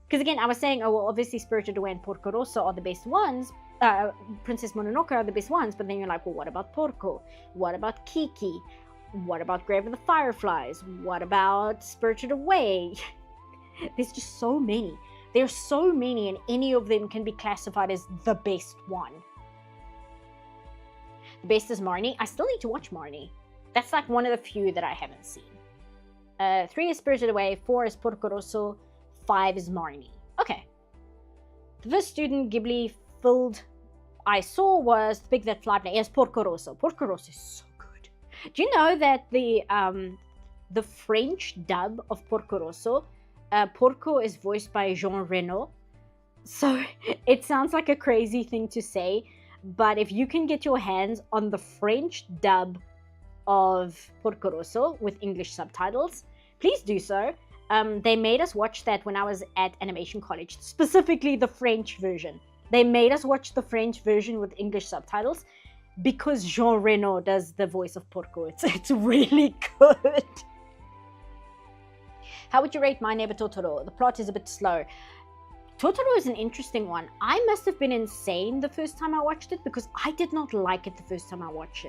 Speaker 1: Because again, I was saying, oh, well, obviously Spirited Away and Porco Rosso are the best ones. Princess Mononoke are the best ones, but then you're like, well, what about Porco? What about Kiki? What about Grave of the Fireflies? What about Spirited Away? There's just so many. There's so many, and any of them can be classified as the best one. The best is Marnie. I still need to watch Marnie. That's like one of the few that I haven't seen. 3 is Spirited Away, 4 is Porco Rosso, 5 is Marnie. Okay. The first student Ghibli filled I saw was The Pig That Fly Blind. Yes, Porco Rosso. Porco Rosso is so good. Do you know that the French dub of Porco Rosso, Porco is voiced by Jean Reno? So it sounds like a crazy thing to say, but if you can get your hands on the French dub of Porco Rosso with English subtitles, please do so. They made us watch that when I was at animation college, specifically the French version. They made us watch the French version with English subtitles because Jean Reno does the voice of Porco. It's really good. How would you rate My Neighbor Totoro? The plot is a bit slow. Totoro is an interesting one. I must have been insane the first time I watched it because I did not like it the first time I watched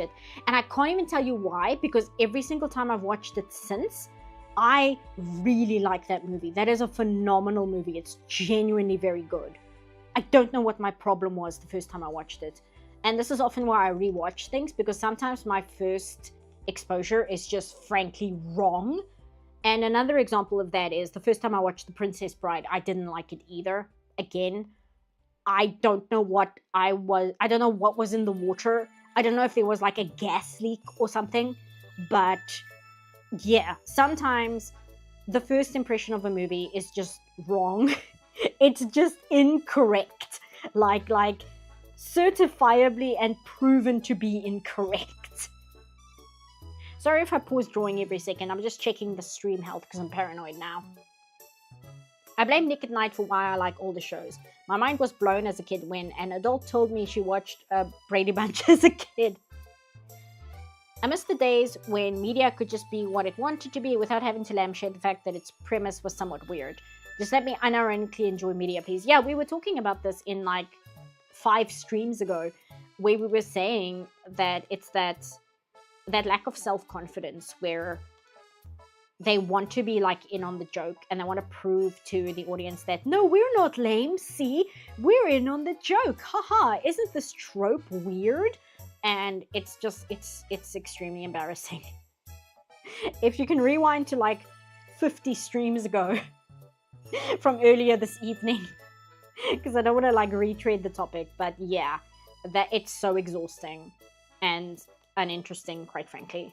Speaker 1: it. And I can't even tell you why, because every single time I've watched it since, I really like that movie. That is a phenomenal movie. It's genuinely very good. I don't know what my problem was the first time I watched it. And this is often why I rewatch things, because sometimes my first exposure is just frankly wrong. And another example of that is the first time I watched The Princess Bride, I didn't like it either. Again, I don't know what was in the water. I don't know if there was like a gas leak or something. But yeah, sometimes the first impression of a movie is just wrong. It's just incorrect. Like certifiably and proven to be incorrect. Sorry if I pause drawing every second. I'm just checking the stream health because I'm paranoid now. I blame Nick at Night for why I like all the shows. My mind was blown as a kid when an adult told me she watched Brady Bunch as a kid. I miss the days when media could just be what it wanted to be without having to lampshade the fact that its premise was somewhat weird. Just let me unironically enjoy media, please. Yeah, we were talking about this in like 5 streams ago, where we were saying that it's that lack of self-confidence where they want to be like in on the joke and they want to prove to the audience that, no, we're not lame. See, we're in on the joke. Haha, isn't this trope weird? And it's just, it's extremely embarrassing. If you can rewind to like 50 streams ago from earlier this evening, because I don't want to like retread the topic, but yeah, that it's so exhausting and uninteresting, quite frankly.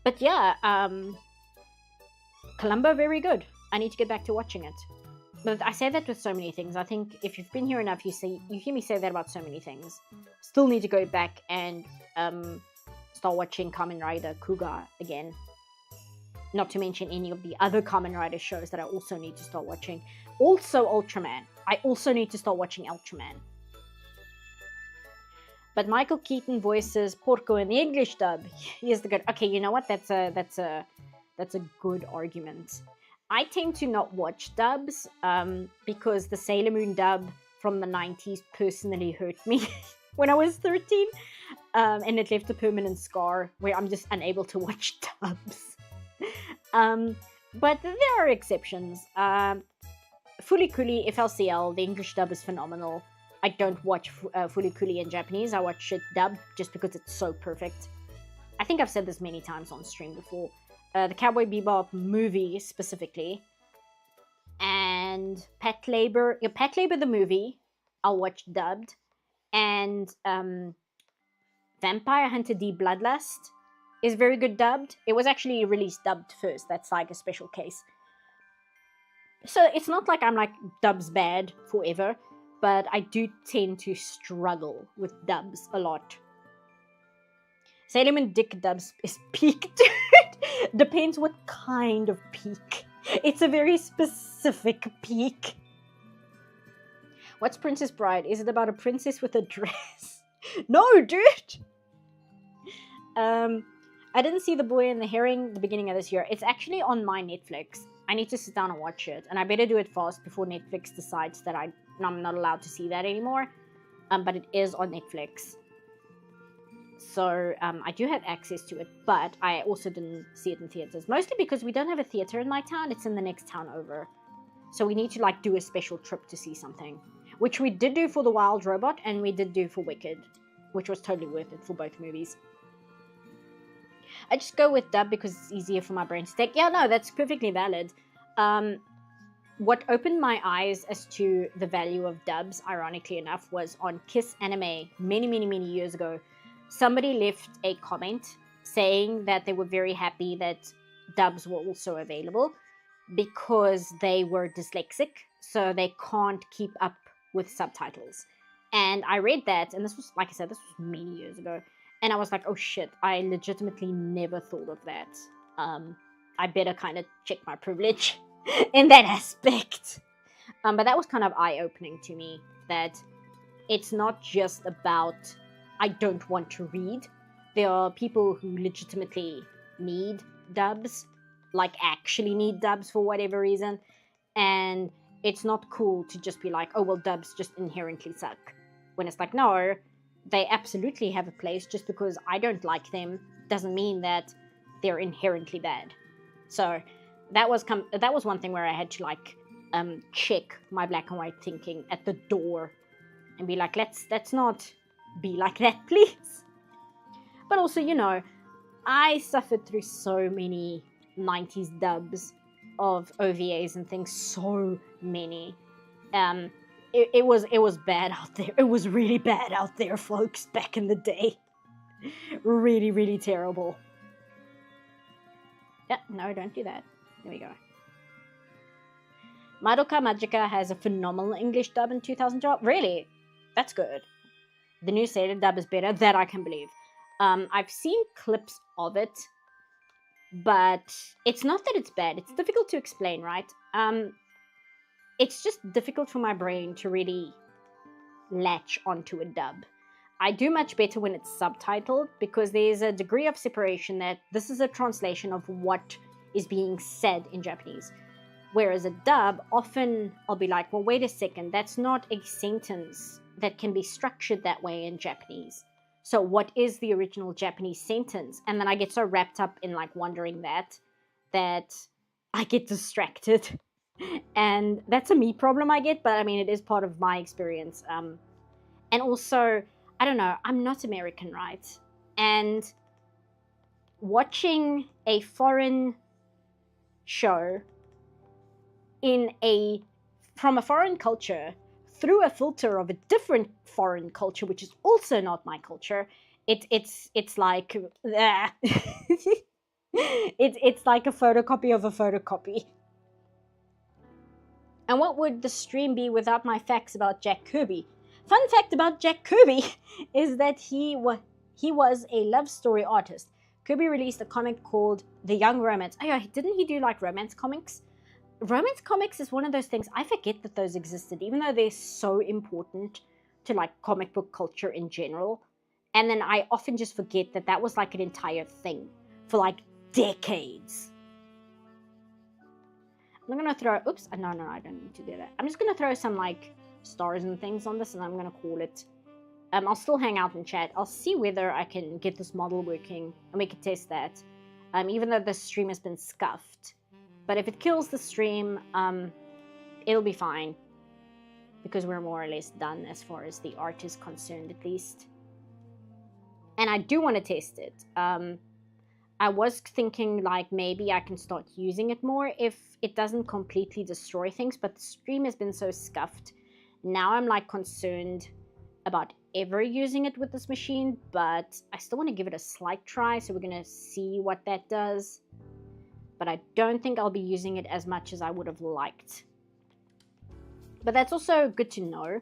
Speaker 1: But yeah, Columbo, very good. I need to get back to watching it. But I say that with so many things. I think if you've been here enough, you hear me say that about so many things. Still need to go back and start watching Kamen Rider Kuga again. Not to mention any of the other Kamen Rider shows that I also need to start watching. Also Ultraman. I also need to start watching Ultraman. But Michael Keaton voices Porco in the English dub. He is the good. Okay, you know what? That's a good argument. I tend to not watch dubs because the Sailor Moon dub from the 90s personally hurt me when I was 13. And it left a permanent scar where I'm just unable to watch dubs. But there are exceptions. Fully Cooley, FLCL, the English dub is phenomenal. I don't watch Fully Cooley in Japanese. I watch it dubbed just because it's so perfect. I think I've said this many times on stream before. The Cowboy Bebop movie specifically, and Pet Labor the movie, I'll watch dubbed, and Vampire Hunter D Bloodlust is very good dubbed. It was actually released dubbed first. That's like a special case. So it's not like I'm like dubs bad forever, but I do tend to struggle with dubs a lot. Sailor Moon Dick dubs is peak, dude. Depends what kind of peak. It's a very specific peak. What's Princess Bride? Is it about a princess with a dress? No, dude! I didn't see The Boy and the Heron the beginning of this year. It's actually on my Netflix. I need to sit down and watch it. And I better do it fast before Netflix decides that I'm not allowed to see that anymore. But it is on Netflix. So I do have access to it. But I also didn't see it in theaters. Mostly because we don't have a theater in my town. It's in the next town over. So we need to like do a special trip to see something. Which we did do for The Wild Robot. And we did do for Wicked. Which was totally worth it for both movies. I just go with dub because it's easier for my brain to take. Yeah, no, that's perfectly valid. What opened my eyes as to the value of dubs, ironically enough, was on Kiss Anime many years ago. Somebody left a comment saying that they were very happy that dubs were also available because they were dyslexic, so they can't keep up with subtitles. And I read that, and this was, like I said, this was many years ago. And I was like, oh shit, I legitimately never thought of that. I better kind of check my privilege in that aspect. But that was kind of eye-opening to me, that it's not just about, I don't want to read. There are people who legitimately need dubs, like actually need dubs for whatever reason. And it's not cool to just be like, oh, well, dubs just inherently suck. When it's like, no, they absolutely have a place. Just because I don't like them doesn't mean that they're inherently bad. So that was one thing where I had to like check my black and white thinking at the door and be like, let's not be like that, please. But also, you know, I suffered through so many 90s dubs of OVAs and things, so many. It was bad out there. It was really bad out there, folks, back in the day. Really, really terrible. Yeah, no, don't do that. There we go. Madoka Magica has a phenomenal English dub in 2012. Really? That's good. The new Sailor dub is better. That I can believe. I've seen clips of it, but it's not that it's bad. It's difficult to explain, right? It's just difficult for my brain to really latch onto a dub. I do much better when it's subtitled because there's a degree of separation that this is a translation of what is being said in Japanese. Whereas a dub, often I'll be like, well, wait a second, that's not a sentence that can be structured that way in Japanese. So what is the original Japanese sentence? And then I get so wrapped up in like wondering that I get distracted. And that's a me problem I get, but I mean, it is part of my experience. And also, I don't know, I'm not American, right? And watching a foreign show from a foreign culture through a filter of a different foreign culture, which is also not my culture, it's like it's like a photocopy of a photocopy. And what would the stream be without my facts about Jack Kirby? Fun fact about Jack Kirby is that he was a love story artist. Kirby released a comic called The Young Romance. Oh yeah, didn't he do like romance comics? Romance comics is one of those things, I forget that those existed, even though they're so important to like comic book culture in general. And then I often just forget that that was like an entire thing for like decades. I'm going to throw, oops, no, I don't need to do that. I'm just going to throw some like stars and things on this and I'm going to call it. I'll still hang out and chat. I'll see whether I can get this model working and we can test that. Even though the stream has been scuffed. But if it kills the stream, it'll be fine because we're more or less done as far as the art is concerned, at least. And I do want to test it. I was thinking like maybe I can start using it more if it doesn't completely destroy things, but the stream has been so scuffed. Now I'm like concerned about ever using it with this machine, but I still want to give it a slight try, so we're going to see what that does. But I don't think I'll be using it as much as I would have liked. But that's also good to know,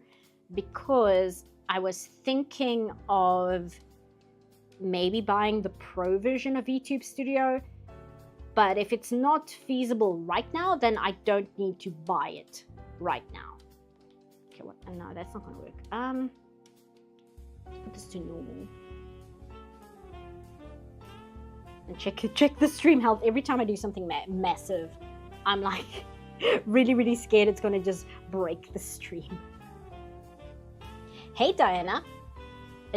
Speaker 1: because I was thinking of maybe buying the pro version of VTube Studio, but if it's not feasible right now, then I don't need to buy it right now. Okay, what? No, that's not gonna work. Put this to normal. And check the stream health. Every time I do something massive, I'm like really scared it's gonna just break the stream. Hey Diana.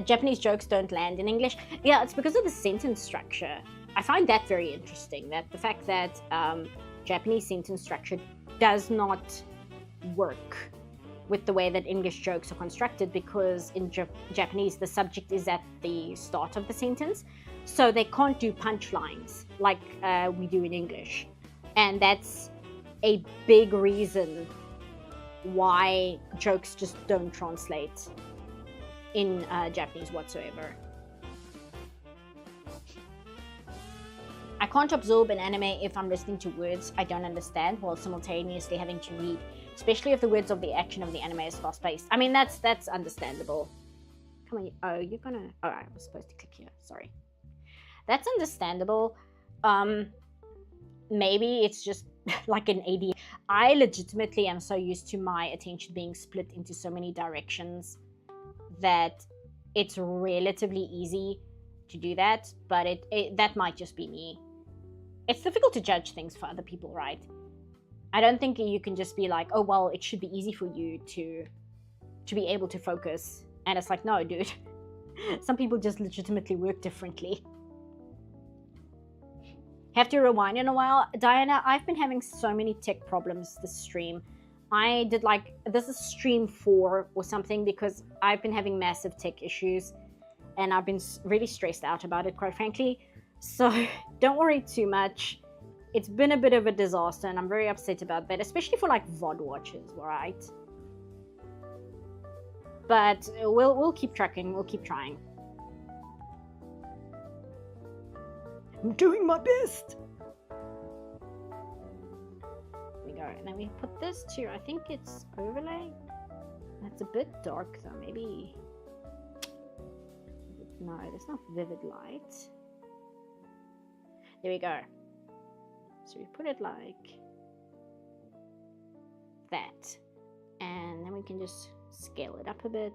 Speaker 1: Japanese jokes don't land in English. Yeah, it's because of the sentence structure. I find that very interesting, that the fact that Japanese sentence structure does not work with the way that English jokes are constructed, because in Japanese the subject is at the start of the sentence, so they can't do punchlines like we do in English. And that's a big reason why jokes just don't translate in Japanese whatsoever. I can't absorb an anime if I'm listening to words I don't understand while simultaneously having to read, especially if the words of the action of the anime is fast-paced. I mean, that's understandable. Come on, oh, you're gonna... Oh, I was supposed to click here, sorry. That's understandable. Maybe it's just like an AD. I legitimately am so used to my attention being split into so many directions that it's relatively easy to do that, but that might just be me. It's difficult to judge things for other people, right? I don't think you can just be like, oh, well, it should be easy for you to be able to focus. And it's like, no, dude. Some people just legitimately work differently. Have to rewind in a while. Diana, I've been having so many tech problems this stream. I did like, this is stream 4 or something, because I've been having massive tech issues and I've been really stressed out about it, quite frankly. So don't worry too much. It's been a bit of a disaster and I'm very upset about that, especially for like VOD watchers, right? But we'll keep trucking, we'll keep trying. I'm doing my best. There we go. And then we put this to, I think it's overlay. That's a bit dark though, maybe. No, there's not vivid light. There we go. So we put it like that. And then we can just scale it up a bit.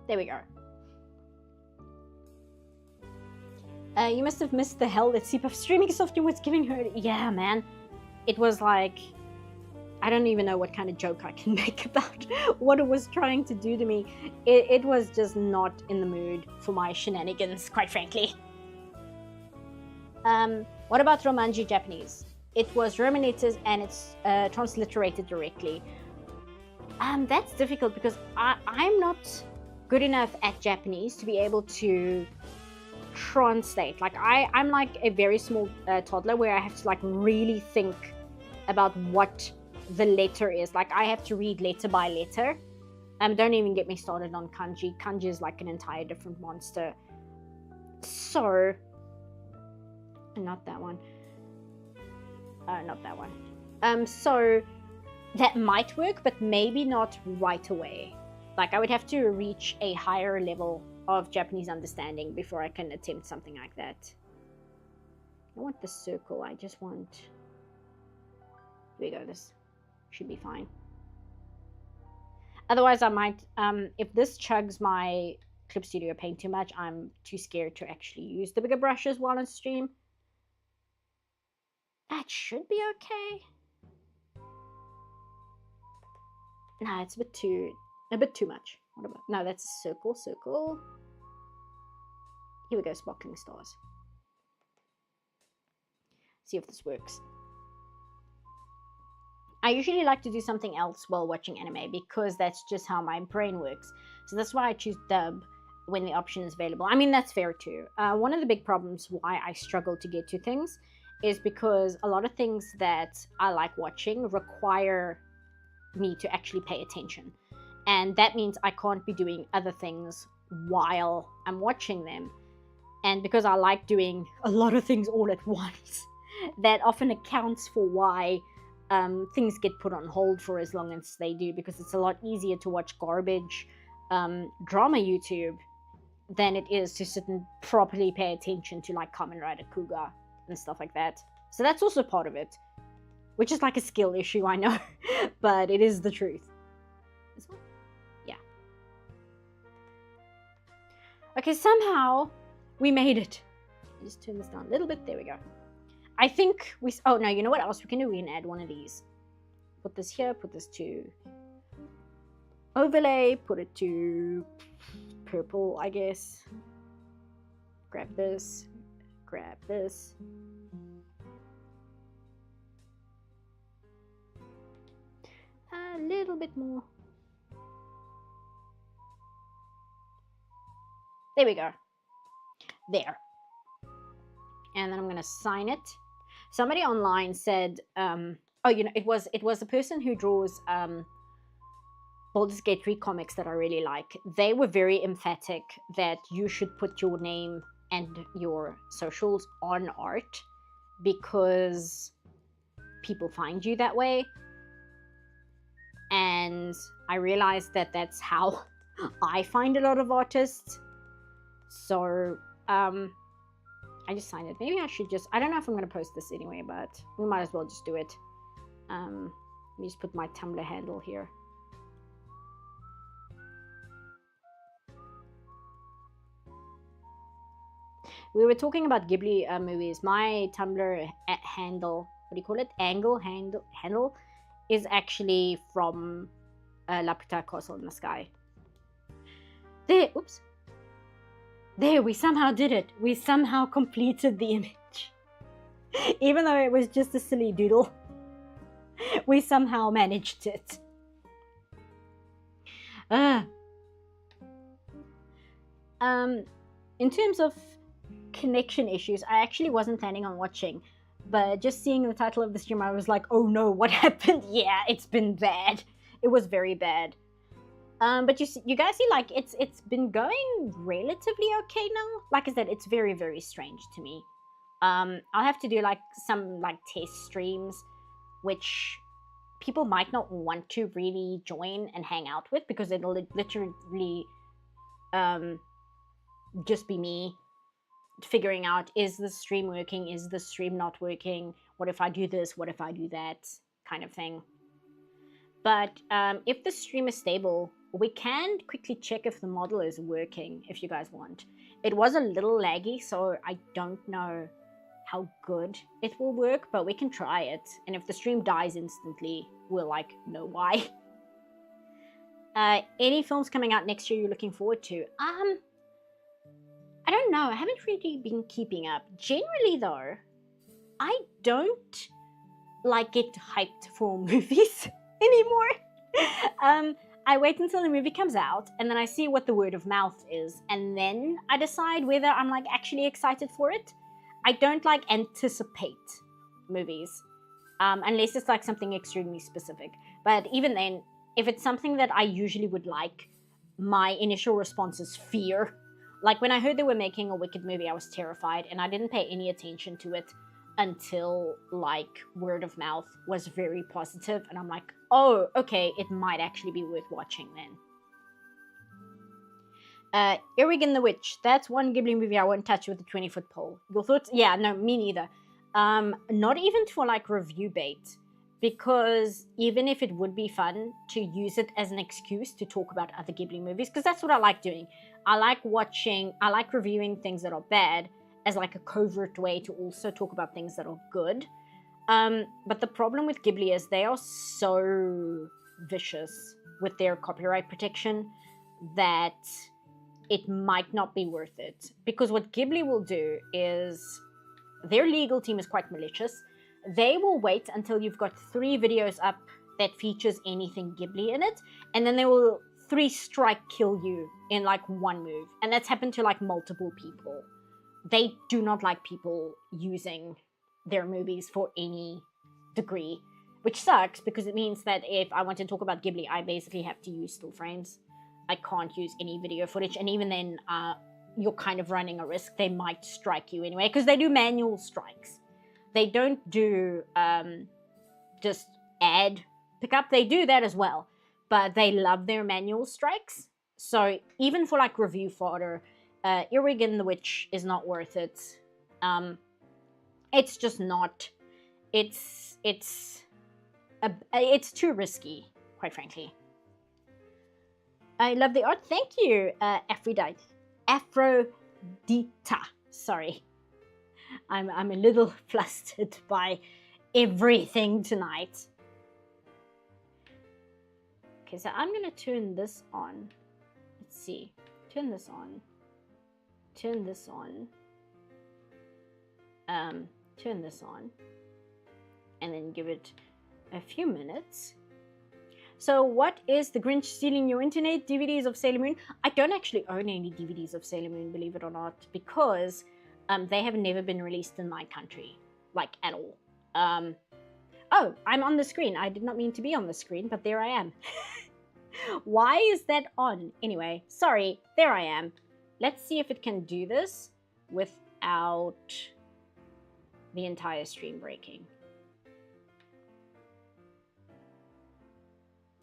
Speaker 1: There we go. You must have missed the hell that CPAP streaming software was giving her. Yeah, man. It was like, I don't even know what kind of joke I can make about what it was trying to do to me. It was just not in the mood for my shenanigans, quite frankly. What about Romanji Japanese? It was Romanetted and it's transliterated directly. That's difficult because I'm not good enough at Japanese to be able to translate. Like I'm like a very small toddler where I have to like really think about what the letter is. Like I have to read letter by letter. Don't even get me started on kanji. Kanji is like an entire different monster. So, not that one. Not that one. So that might work, but maybe not right away. Like I would have to reach a higher level of Japanese understanding before I can attempt something like that. I want the circle. I just want... There we go. This should be fine. Otherwise, I might... if this chugs my Clip Studio Paint too much, I'm too scared to actually use the bigger brushes while on stream. That should be okay. No, it's a bit too much. What about... No, that's a circle. Here we go, sparkling stars. See if this works. I usually like to do something else while watching anime because that's just how my brain works. So that's why I choose dub when the option is available. I mean, that's fair too. One of the big problems why I struggle to get to things is because a lot of things that I like watching require me to actually pay attention. And that means I can't be doing other things while I'm watching them. And because I like doing a lot of things all at once, that often accounts for why things get put on hold for as long as they do, because it's a lot easier to watch garbage drama YouTube than it is to sit and properly pay attention to like Kamen Rider Kuga and stuff like that. So that's also part of it, which is like a skill issue, I know, but it is the truth. This one? Yeah. Okay, somehow we made it. Just turn this down a little bit. There we go. I think we... Oh, no, you know what else we can do? We can add one of these. Put this here, put this to overlay, put it to purple, I guess. Grab this, grab this. A little bit more. There we go. There. And then I'm going to sign it. Somebody online said, oh, you know, it was a person who draws Baldur's Gate 3 comics that I really like. They were very emphatic that you should put your name and your socials on art because people find you that way. And I realized that that's how I find a lot of artists. So, I just signed it. Maybe I should just... I don't know if I'm going to post this anyway, but we might as well just do it. Let me just put my Tumblr handle here. We were talking about Ghibli movies. My Tumblr handle, what do you call it? Handle is actually from Laputa Castle in the Sky. There, oops. There, we somehow did it. We somehow completed the image. Even though it was just a silly doodle, we somehow managed it. In terms of connection issues, I actually wasn't planning on watching, but just seeing the title of the stream, I was like, oh no, what happened? Yeah, it's been bad. It was very bad. But you guys see, like, it's been going relatively okay now. Like I said, it's very, very strange to me. I'll have to do like some like test streams, which people might not want to really join and hang out with because it'll literally just be me figuring out, is the stream working? Is the stream not working? What if I do this? What if I do that? Kind of thing. But if the stream is stable, we can quickly check if the model is working, if you guys want. It was a little laggy, so I don't know how good it will work, but we can try it. And if the stream dies instantly, we'll like know why. Any films coming out next year you're looking forward to? I don't know. I haven't really been keeping up. Generally though, I don't like get hyped for movies anymore. I wait until the movie comes out and then I see what the word of mouth is, and then I decide whether I'm like actually excited for it. I don't like anticipate movies unless it's like something extremely specific. But even then, if it's something that I usually would like, my initial response is fear. Like when I heard they were making a Wicked movie, I was terrified and I didn't pay any attention to it until like word of mouth was very positive, and I'm like, oh, okay, it might actually be worth watching then. Erig and the Witch. That's one Ghibli movie I won't touch with a 20-foot pole. Your thoughts? Yeah, no, me neither. Not even for like review bait, because even if it would be fun to use it as an excuse to talk about other Ghibli movies, because that's what I like doing. I like reviewing things that are bad as like a covert way to also talk about things that are good. But the problem with Ghibli is they are so vicious with their copyright protection that it might not be worth it. Because what Ghibli will do is, their legal team is quite malicious, they will wait until you've got 3 videos up that features anything Ghibli in it, and then they will 3-strike kill you in like one move. And that's happened to like multiple people. They do not like people using their movies for any degree, which sucks because it means that if I want to talk about Ghibli, I basically have to use still frames. I can't use any video footage, and even then you're kind of running a risk. They might strike you anyway because they do manual strikes. They don't do just ad pickup. They do that as well, but they love their manual strikes. So even for like review fodder, YIIK and the Witch is not worth it. It's just not. It's too risky, quite frankly. I love the art. Thank you, Aphrodite. Sorry, I'm a little flustered by everything tonight. Okay, so I'm gonna turn this on. Let's see. Turn this on. Turn this on. Turn this on. And then give it a few minutes. So what is The Grinch Stealing Your Internet? DVDs of Sailor Moon? I don't actually own any DVDs of Sailor Moon, believe it or not, because they have never been released in my country, like at all. Oh, I'm on the screen. I did not mean to be on the screen, but there I am. Why is that on? Anyway, sorry, there I am. Let's see if it can do this without the entire stream breaking.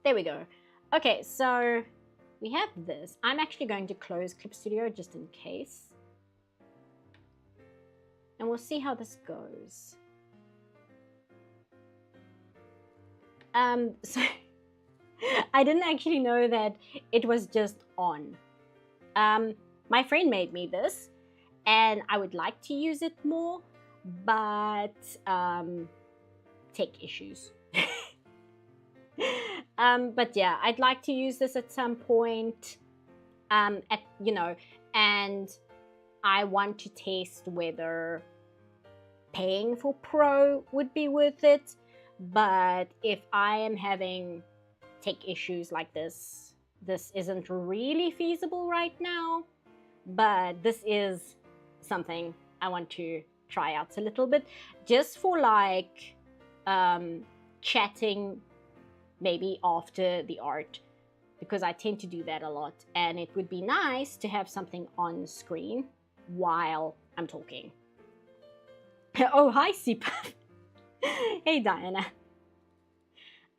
Speaker 1: There we go. Okay, so we have this. I'm actually going to close Clip Studio just in case. And we'll see how this goes. So I didn't actually know that it was just on. My friend made me this, and I would like to use it more, but tech issues. But yeah, I'd like to use this at some point, and I want to test whether paying for Pro would be worth it. But if I am having tech issues like this isn't really feasible right now, but this is something I want to try out a little bit, just for like chatting maybe after the art, because I tend to do that a lot, and it would be nice to have something on the screen while I'm talking. Oh, hi, CPAP. Hey, Diana.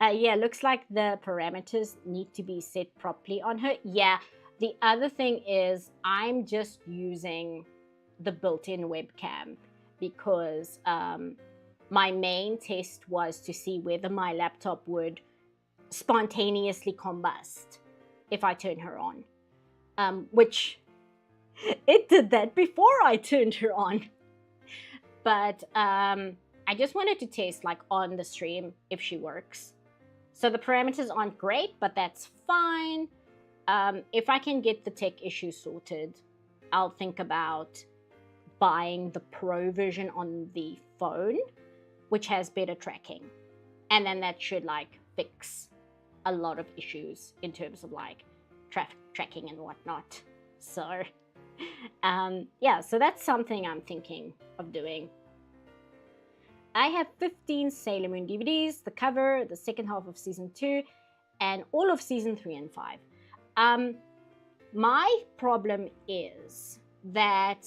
Speaker 1: Yeah, looks like the parameters need to be set properly on her. Yeah, the other thing is I'm just using the built-in webcam because my main test was to see whether my laptop would spontaneously combust if I turn her on, which it did that before I turned her on. But I just wanted to test like on the stream if she works. So the parameters aren't great, but that's fine. If I can get the tech issue sorted, I'll think about buying the Pro version on the phone, which has better tracking. And then that should like fix a lot of issues in terms of like tracking and whatnot. So yeah, so that's something I'm thinking of doing. I have 15 Sailor Moon DVDs, the cover, the second half of season 2, and all of season 3 and 5. My problem is that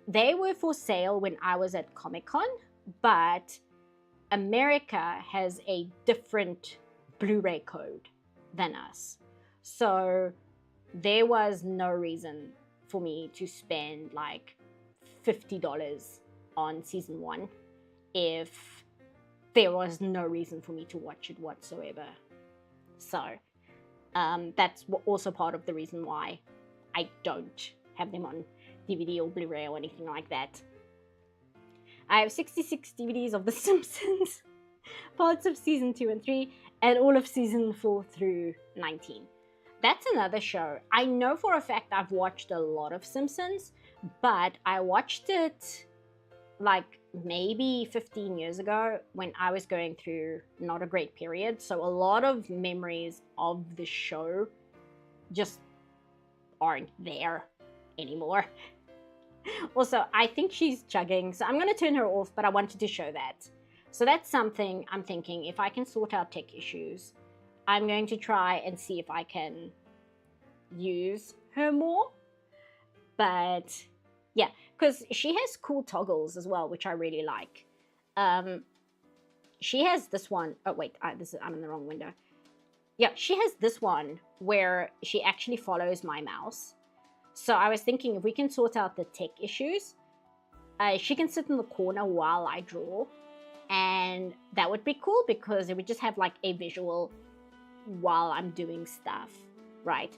Speaker 1: they were for sale when I was at Comic-Con, but America has a different Blu-ray code than us. So there was no reason for me to spend like $50 on season 1 if there was no reason for me to watch it whatsoever. So that's also part of the reason why I don't have them on DVD or Blu-ray or anything like that. I have 66 DVDs of The Simpsons, parts of season 2 and 3, and all of season 4 through 19. That's another show. I know for a fact I've watched a lot of Simpsons, but I watched it like maybe 15 years ago when I was going through not a great period. So a lot of memories of the show just aren't there anymore. Also, I think she's chugging, so I'm going to turn her off, but I wanted to show that. So that's something I'm thinking, if I can sort out tech issues, I'm going to try and see if I can use her more. But yeah, because she has cool toggles as well, which I really like. She has this one. Oh wait, I'm in the wrong window. Yeah, she has this one where she actually follows my mouse. So I was thinking, if we can sort out the tech issues, she can sit in the corner while I draw, and that would be cool because it would just have like a visual while I'm doing stuff, right?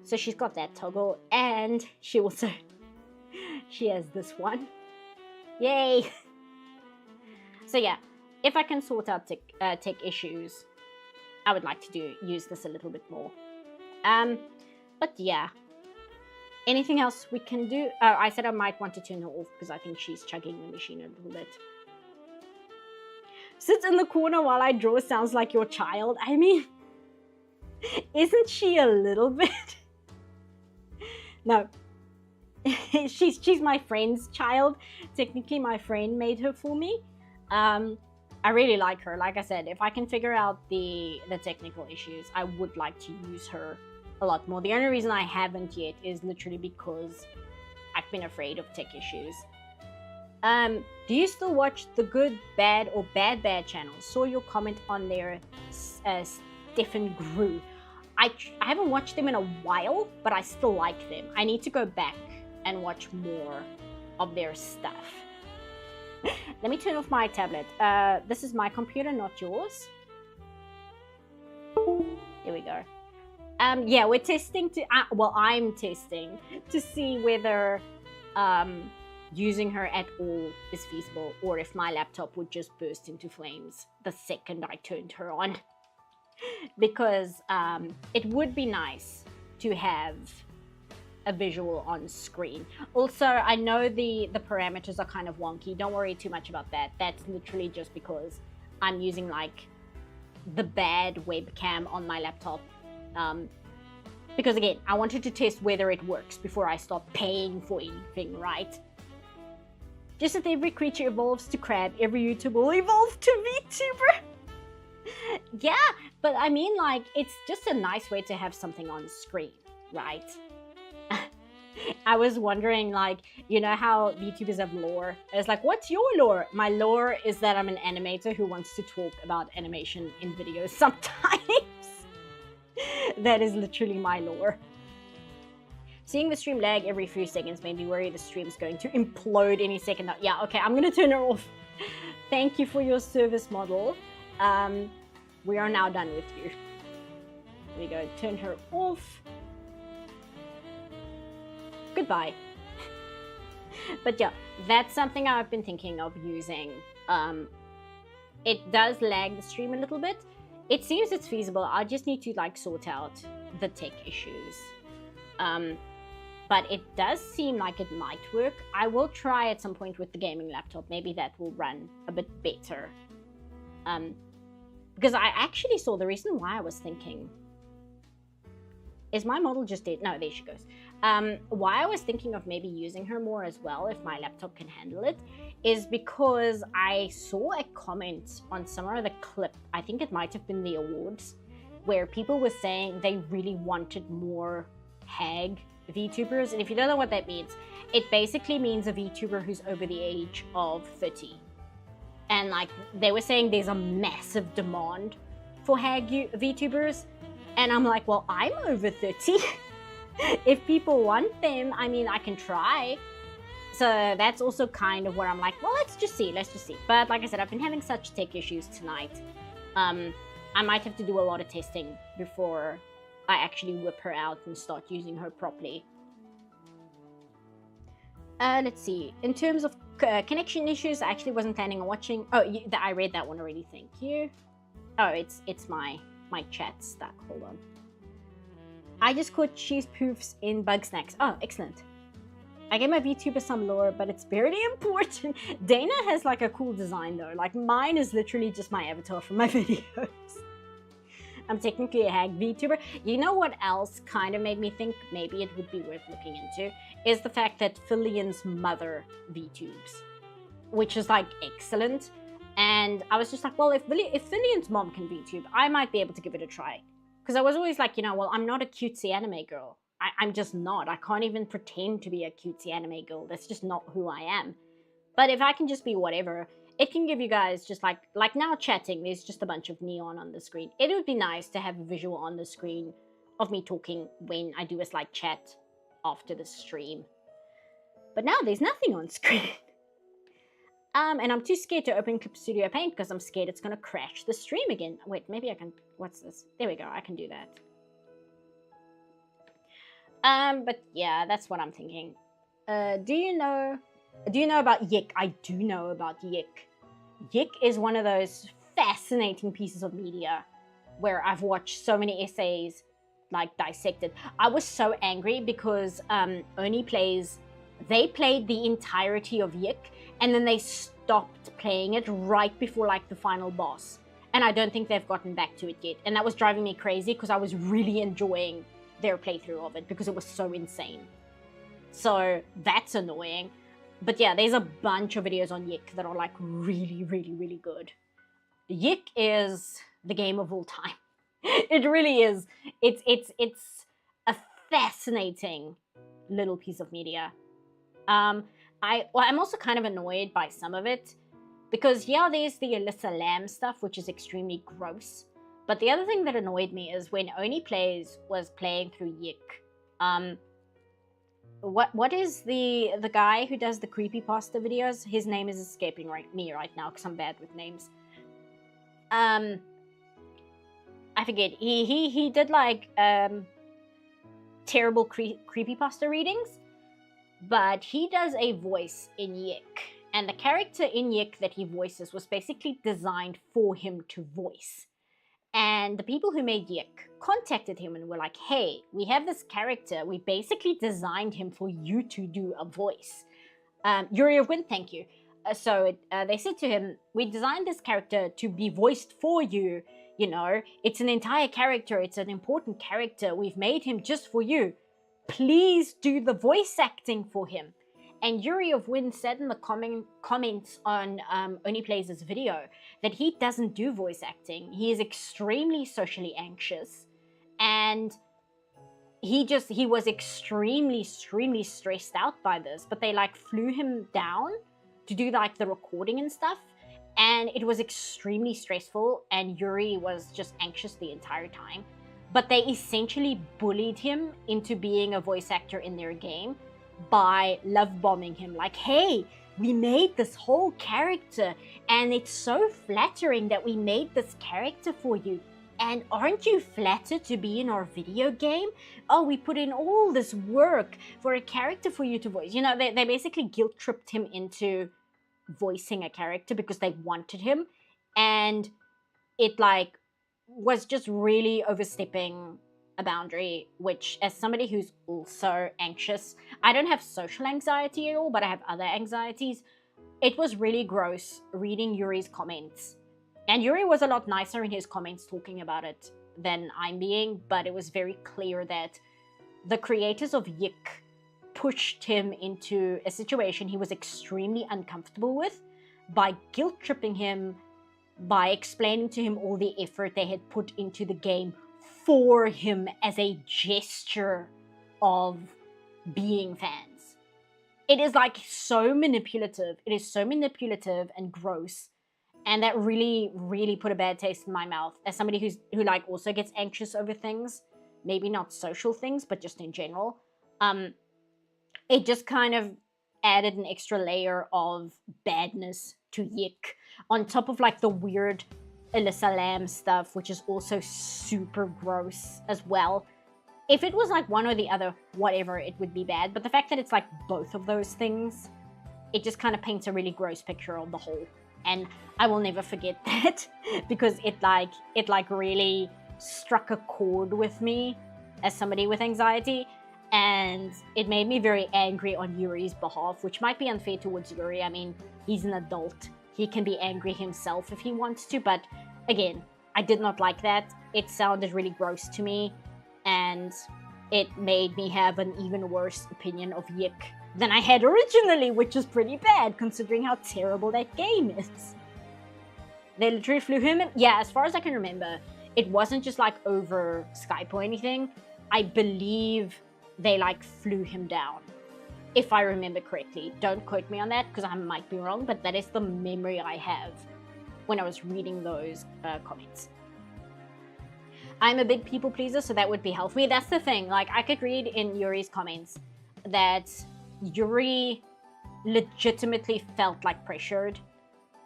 Speaker 1: So she's got that toggle, and she also she has this one. Yay! So yeah, if I can sort out tech issues, I would like to use this a little bit more. But yeah. Anything else we can do? I said I might want to turn her off because I think she's chugging the machine a little bit. Sits in the corner while I draw sounds like your child. I mean, isn't she a little bit? No. she's my friend's child. Technically, my friend made her for me. I really like her. Like I said, if I can figure out the technical issues, I would like to use her a lot more. The only reason I haven't yet is literally because I've been afraid of tech issues. Do you still watch the Good, Bad, or Bad channels? Saw your comment on their Stefan Gru. I haven't watched them in a while, but I still like them. I need to go back and watch more of their stuff. Let me turn off my tablet. This is my computer, not yours. There we go. Yeah, we're testing to, well, I'm testing to see whether using her at all is feasible, or if my laptop would just burst into flames the second I turned her on. Because it would be nice to have a visual on screen. Also, I know the parameters are kind of wonky. Don't worry too much about that. That's literally just because I'm using like the bad webcam on my laptop. Because again, I wanted to test whether it works before I start paying for anything, right? Just as every creature evolves to crab, every YouTuber will evolve to VTuber. Yeah, but I mean, like, it's just a nice way to have something on screen, right? I was wondering, like, you know how VTubers have lore? It's like, what's your lore? My lore is that I'm an animator who wants to talk about animation in videos sometimes. That is literally my lore. Seeing the stream lag every few seconds made me worry the stream is going to implode any second. Yeah, okay, I'm going to turn her off. Thank you for your service model. We are now done with you. There we go, turn her off. Goodbye. But yeah, that's something I've been thinking of using. It does lag the stream a little bit. It seems it's feasible. I just need to like sort out the tech issues. But it does seem like it might work. I will try at some point with the gaming laptop. Maybe that will run a bit better. Because I actually saw the reason why I was thinking, is my model just dead? No, there she goes. Why I was thinking of maybe using her more as well, if my laptop can handle it, is because I saw a comment on some of the clip, I think it might have been the awards, where people were saying they really wanted more hag VTubers. And if you don't know what that means, it basically means a VTuber who's over the age of 30. And like they were saying there's a massive demand for hag VTubers. And I'm like, well, I'm over 30. If people want them, I mean, I can try. So that's also kind of where I'm like, well, let's just see. But like I said, I've been having such tech issues tonight. I might have to do a lot of testing before I actually whip her out and start using her properly. Let's see. In terms of connection issues, I actually wasn't planning on watching. Oh, I read that one already. Thank you. Oh, it's my chat stuck. Hold on. I just caught cheese poofs in Bug Snacks. Oh, excellent. I gave my VTuber some lore, but it's barely important. Dana has like a cool design though. Like mine is literally just my avatar from my videos. I'm technically a hack VTuber. You know what else kind of made me think maybe it would be worth looking into? Is the fact that Filian's mother VTubes, which is like excellent. And I was just like, well, if Filian's mom can VTube, I might be able to give it a try. Because I was always like, you know, well, I'm not a cutesy anime girl. I'm just not. I can't even pretend to be a cutesy anime girl. That's just not who I am. But if I can just be whatever, it can give you guys just like now chatting, there's just a bunch of neon on the screen. It would be nice to have a visual on the screen of me talking when I do a slight chat after the stream. But now there's nothing on screen. And I'm too scared to open Clip Studio Paint because I'm scared it's going to crash the stream again. Wait, maybe I can... What's this? There we go. I can do that. But yeah, that's what I'm thinking. Do you know about YIIK? I do know about YIIK. YIIK is one of those fascinating pieces of media where I've watched so many essays like dissected. I was so angry because Oni Plays, they played the entirety of YIIK and then they stopped playing it right before like the final boss. And I don't think they've gotten back to it yet. And that was driving me crazy because I was really enjoying their playthrough of it because it was so insane. So that's annoying. But yeah, there's a bunch of videos on YIIK that are like really, really, really good. YIIK is the game of all time. It really is. It's a fascinating little piece of media. I'm also kind of annoyed by some of it because yeah, there's the Alyssa Lamb stuff, which is extremely gross. But the other thing that annoyed me is when Oni Plays was playing through YIIK. What is the guy who does the creepypasta videos? His name is escaping me right now because I'm bad with names. I forget. He did like terrible creepypasta readings, but he does a voice in YIIK, and the character in YIIK that he voices was basically designed for him to voice. And the people who made YIIK contacted him and were like, hey, we have this character. We basically designed him for you to do a voice. Yuri of Wind, thank you. They said to him, we designed this character to be voiced for you. You know, it's an entire character. It's an important character. We've made him just for you. Please do the voice acting for him. And Yuri of Wind said in the comments on Oni Plays' video that he doesn't do voice acting. He is extremely socially anxious. And he was extremely stressed out by this. But they like flew him down to do like the recording and stuff. And it was extremely stressful. And Yuri was just anxious the entire time. But they essentially bullied him into being a voice actor in their game by love bombing him, like, hey, we made this whole character and it's so flattering that we made this character for you, and aren't you flattered to be in our video game? Oh, we put in all this work for a character for you to voice. You know, they basically guilt tripped him into voicing a character because they wanted him, and it like was just really overstepping a boundary, which as somebody who's also anxious, I don't have social anxiety at all, but I have other anxieties. It was really gross reading Yuri's comments. And Yuri was a lot nicer in his comments talking about it than I'm being, but it was very clear that the creators of YIIK pushed him into a situation he was extremely uncomfortable with by guilt tripping him, by explaining to him all the effort they had put into the game for him as a gesture of being fans. It is like so manipulative. It is so manipulative and gross. And that really, really put a bad taste in my mouth as somebody who like also gets anxious over things. Maybe not social things, but just in general. It just kind of added an extra layer of badness to YIIK on top of like the weird Alyssa Lamb stuff, which is also super gross as well. If it was like one or the other, whatever, it would be bad. But the fact that it's like both of those things, it just kind of paints a really gross picture of the whole. And I will never forget that because it like really struck a chord with me as somebody with anxiety. And it made me very angry on Yuri's behalf, which might be unfair towards Yuri. I mean, he's an adult. He can be angry himself if he wants to, but again, I did not like that. It sounded really gross to me, and it made me have an even worse opinion of YIIK than I had originally, which is pretty bad considering how terrible that game is. They literally flew him in. Yeah, as far as I can remember, it wasn't just like over Skype or anything. I believe they like flew him down, if I remember correctly. Don't quote me on that because I might be wrong, but that is the memory I have when I was reading those comments. I'm a big people pleaser, so that would be healthy. That's the thing. Like, I could read in Yuri's comments that Yuri legitimately felt like pressured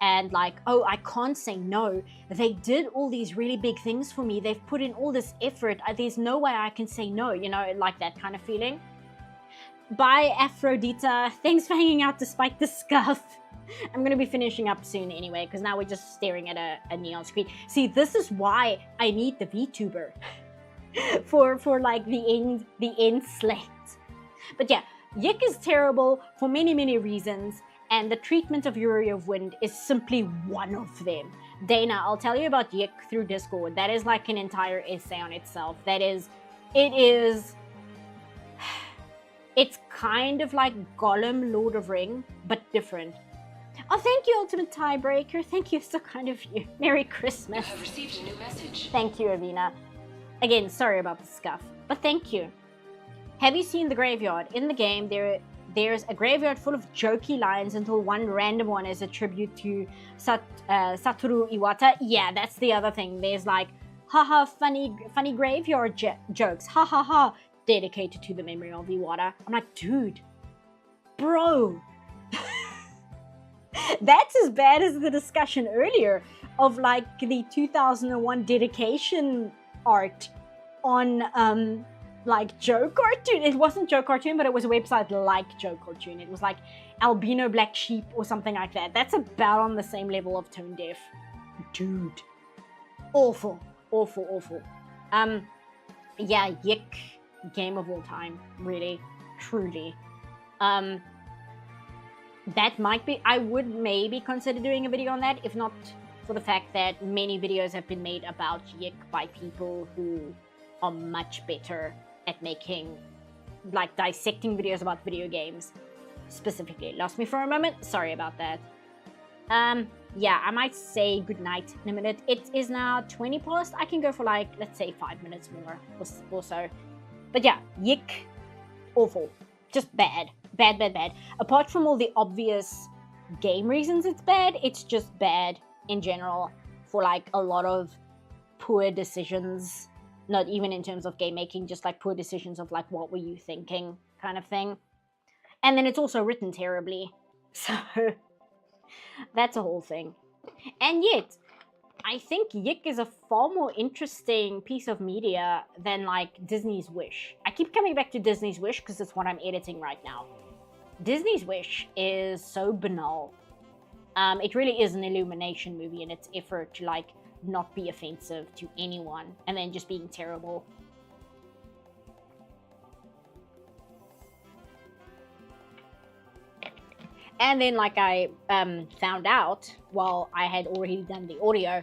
Speaker 1: and like, oh, I can't say no. They did all these really big things for me. They've put in all this effort. There's no way I can say no, you know, like that kind of feeling. Bye, Aphrodita. Thanks for hanging out despite the scuff. I'm going to be finishing up soon anyway, because now we're just staring at a neon screen. See, this is why I need the VTuber for like the end slate. But yeah, YIIK is terrible for many, many reasons, and the treatment of Yuri of Wind is simply one of them. Dana, I'll tell you about YIIK through Discord. That is like an entire essay on itself. It's kind of like Gollum, Lord of Ring, but different. Oh, thank you, Ultimate Tiebreaker. Thank you, so kind of you. Merry Christmas.
Speaker 2: You have received a new message.
Speaker 1: Thank you, Avina. Again, sorry about the scuff, but thank you. Have you seen the graveyard? In the game, there's a graveyard full of jokey lines until one random one is a tribute to Satoru Iwata. Yeah, that's the other thing. There's like, haha, funny graveyard jokes. Ha ha ha. Dedicated to the memory of Iwata. I'm like, dude, bro. That's as bad as the discussion earlier of like the 2001 dedication art on like Joe Cartoon. It wasn't Joe Cartoon, but it was a website like Joe Cartoon. It was like Albino Black Sheep or something like that. That's about on the same level of tone deaf. Dude. Awful. Awful, awful. Yeah, YIIK, game of all time. Really. Truly. That might be, I would maybe consider doing a video on that, if not for the fact that many videos have been made about YIIK by people who are much better at making, like, dissecting videos about video games specifically. Lost me for a moment, sorry about that. Yeah, I might say goodnight in a minute. It is now 20 past, I can go for like, let's say 5 minutes more or so. But yeah, YIIK, awful, just bad. Bad, bad, bad. Apart from all the obvious game reasons it's bad, it's just bad in general for like a lot of poor decisions. Not even in terms of game making, just like poor decisions of like, what were you thinking kind of thing. And then it's also written terribly. So that's a whole thing. And yet, I think YIIK is a far more interesting piece of media than like Disney's Wish. I keep coming back to Disney's Wish because it's what I'm editing right now. Disney's Wish is so banal. It really is an Illumination movie in its effort to like not be offensive to anyone and then just being terrible. And then like I found out while I had already done the audio,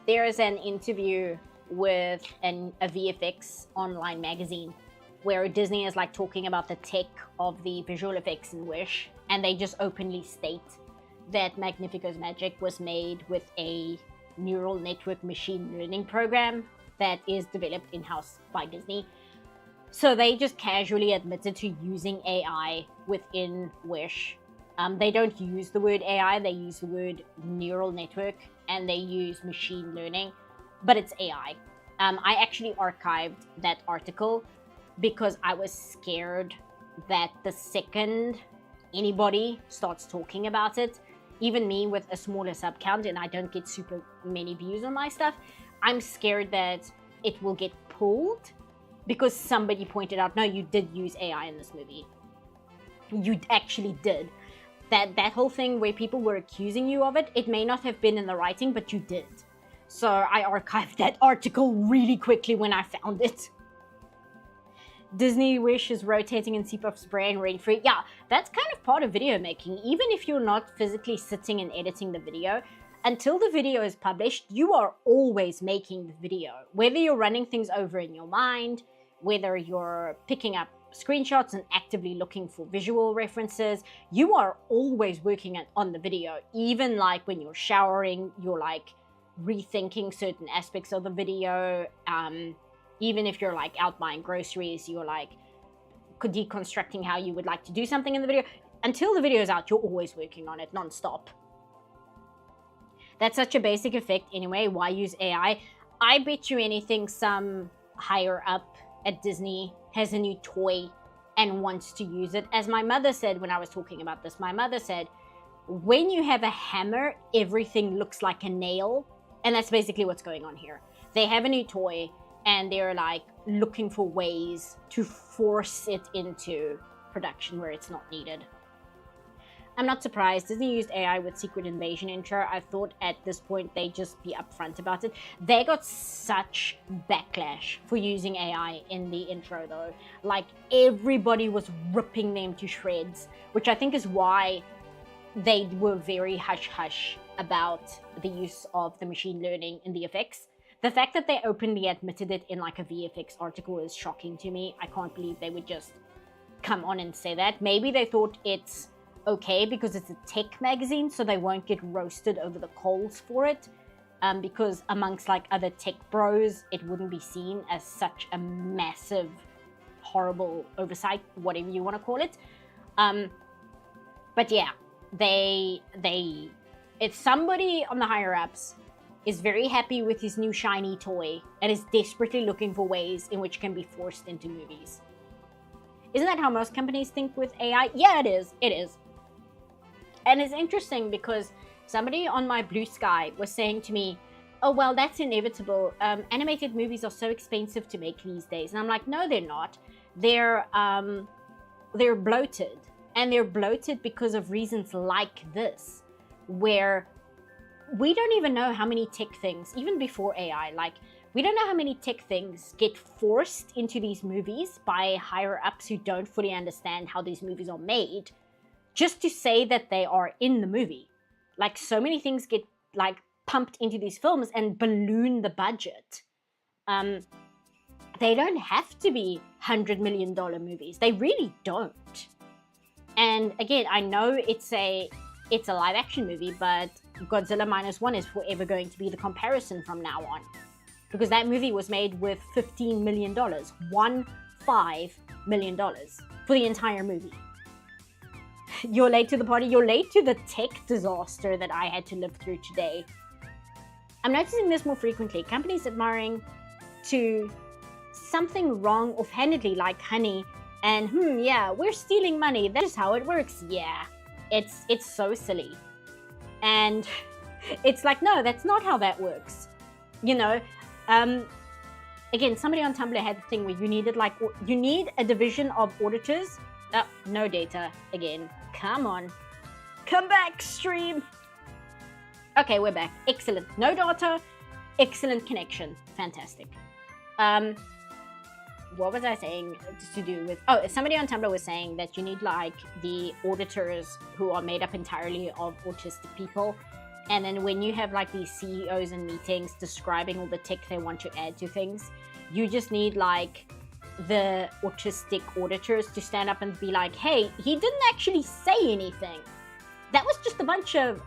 Speaker 1: there is an interview with a VFX online magazine where Disney is like talking about the tech of the visual effects in Wish, and they just openly state that Magnifico's magic was made with a neural network machine learning program that is developed in-house by Disney. So they just casually admitted to using AI within Wish. They don't use the word AI, they use the word neural network, and they use machine learning, but it's AI. I actually archived that article because I was scared that the second anybody starts talking about it, even me with a smaller sub count and I don't get super many views on my stuff, I'm scared that it will get pulled because somebody pointed out, no, you did use AI in this movie. You actually did. That whole thing where people were accusing you of it, it may not have been in the writing, but you did. So I archived that article really quickly when I found it. Disney Wish is rotating in CPUF's brain rent-free. Yeah, that's kind of part of video making. Even if you're not physically sitting and editing the video, until the video is published, you are always making the video. Whether you're running things over in your mind, whether you're picking up screenshots and actively looking for visual references, you are always working on the video. Even like when you're showering, you're like rethinking certain aspects of the video. Even if you're like out buying groceries, you're like deconstructing how you would like to do something in the video. Until the video is out, you're always working on it non-stop. That's such a basic effect anyway. Why use AI? I bet you anything some higher up at Disney has a new toy and wants to use it. As my mother said when I was talking about this, my mother said, when you have a hammer, everything looks like a nail. And that's basically what's going on here. They have a new toy and they're like looking for ways to force it into production where it's not needed. I'm not surprised. Disney used AI with Secret Invasion intro. I thought at this point they'd just be upfront about it. They got such backlash for using AI in the intro though. Like everybody was ripping them to shreds, which I think is why they were very hush-hush about the use of the machine learning in the effects. The fact that they openly admitted it in like a VFX article is shocking to me. I can't believe they would just come on and say that. Maybe they thought it's okay because it's a tech magazine, so they won't get roasted over the coals for it, because amongst like other tech bros it wouldn't be seen as such a massive horrible oversight, whatever you want to call it. But yeah, if somebody on the higher ups is very happy with his new shiny toy and is desperately looking for ways in which can be forced into movies. Isn't that how most companies think with AI? Yeah, it is. It is. And it's interesting because somebody on my Blue Sky was saying to me, oh, well, that's inevitable. Animated movies are so expensive to make these days. And I'm like, no, they're not. They're bloated. And they're bloated because of reasons like this, where we don't even know how many tech things, even before AI, like, we don't know how many tech things get forced into these movies by higher ups who don't fully understand how these movies are made, just to say that they are in the movie. Like, so many things get like pumped into these films and balloon the budget. They don't have to be $100 million movies. They really don't. And again, I know it's a live action movie, but Godzilla Minus One is forever going to be the comparison from now on. Because that movie was made with $15 million, $15 million for the entire movie. You're late to the party. You're late to the tech disaster that I had to live through today. I'm noticing this more frequently. Companies admiring to something wrong offhandedly, like honey, and yeah, we're stealing money. That's just how it works. Yeah, it's so silly. And it's like, no, that's not how that works. You know, again, somebody on Tumblr had the thing where you need a division of auditors. No data again. Come on. Come back, stream. Okay, we're back. Excellent. No data. Excellent connection. Fantastic. What was I saying to do with... Oh, somebody on Tumblr was saying that you need like the auditors who are made up entirely of autistic people. And then when you have like these CEOs and meetings describing all the tech they want to add to things, you just need like the autistic auditors to stand up and be like, hey, he didn't actually say anything. That was just a bunch of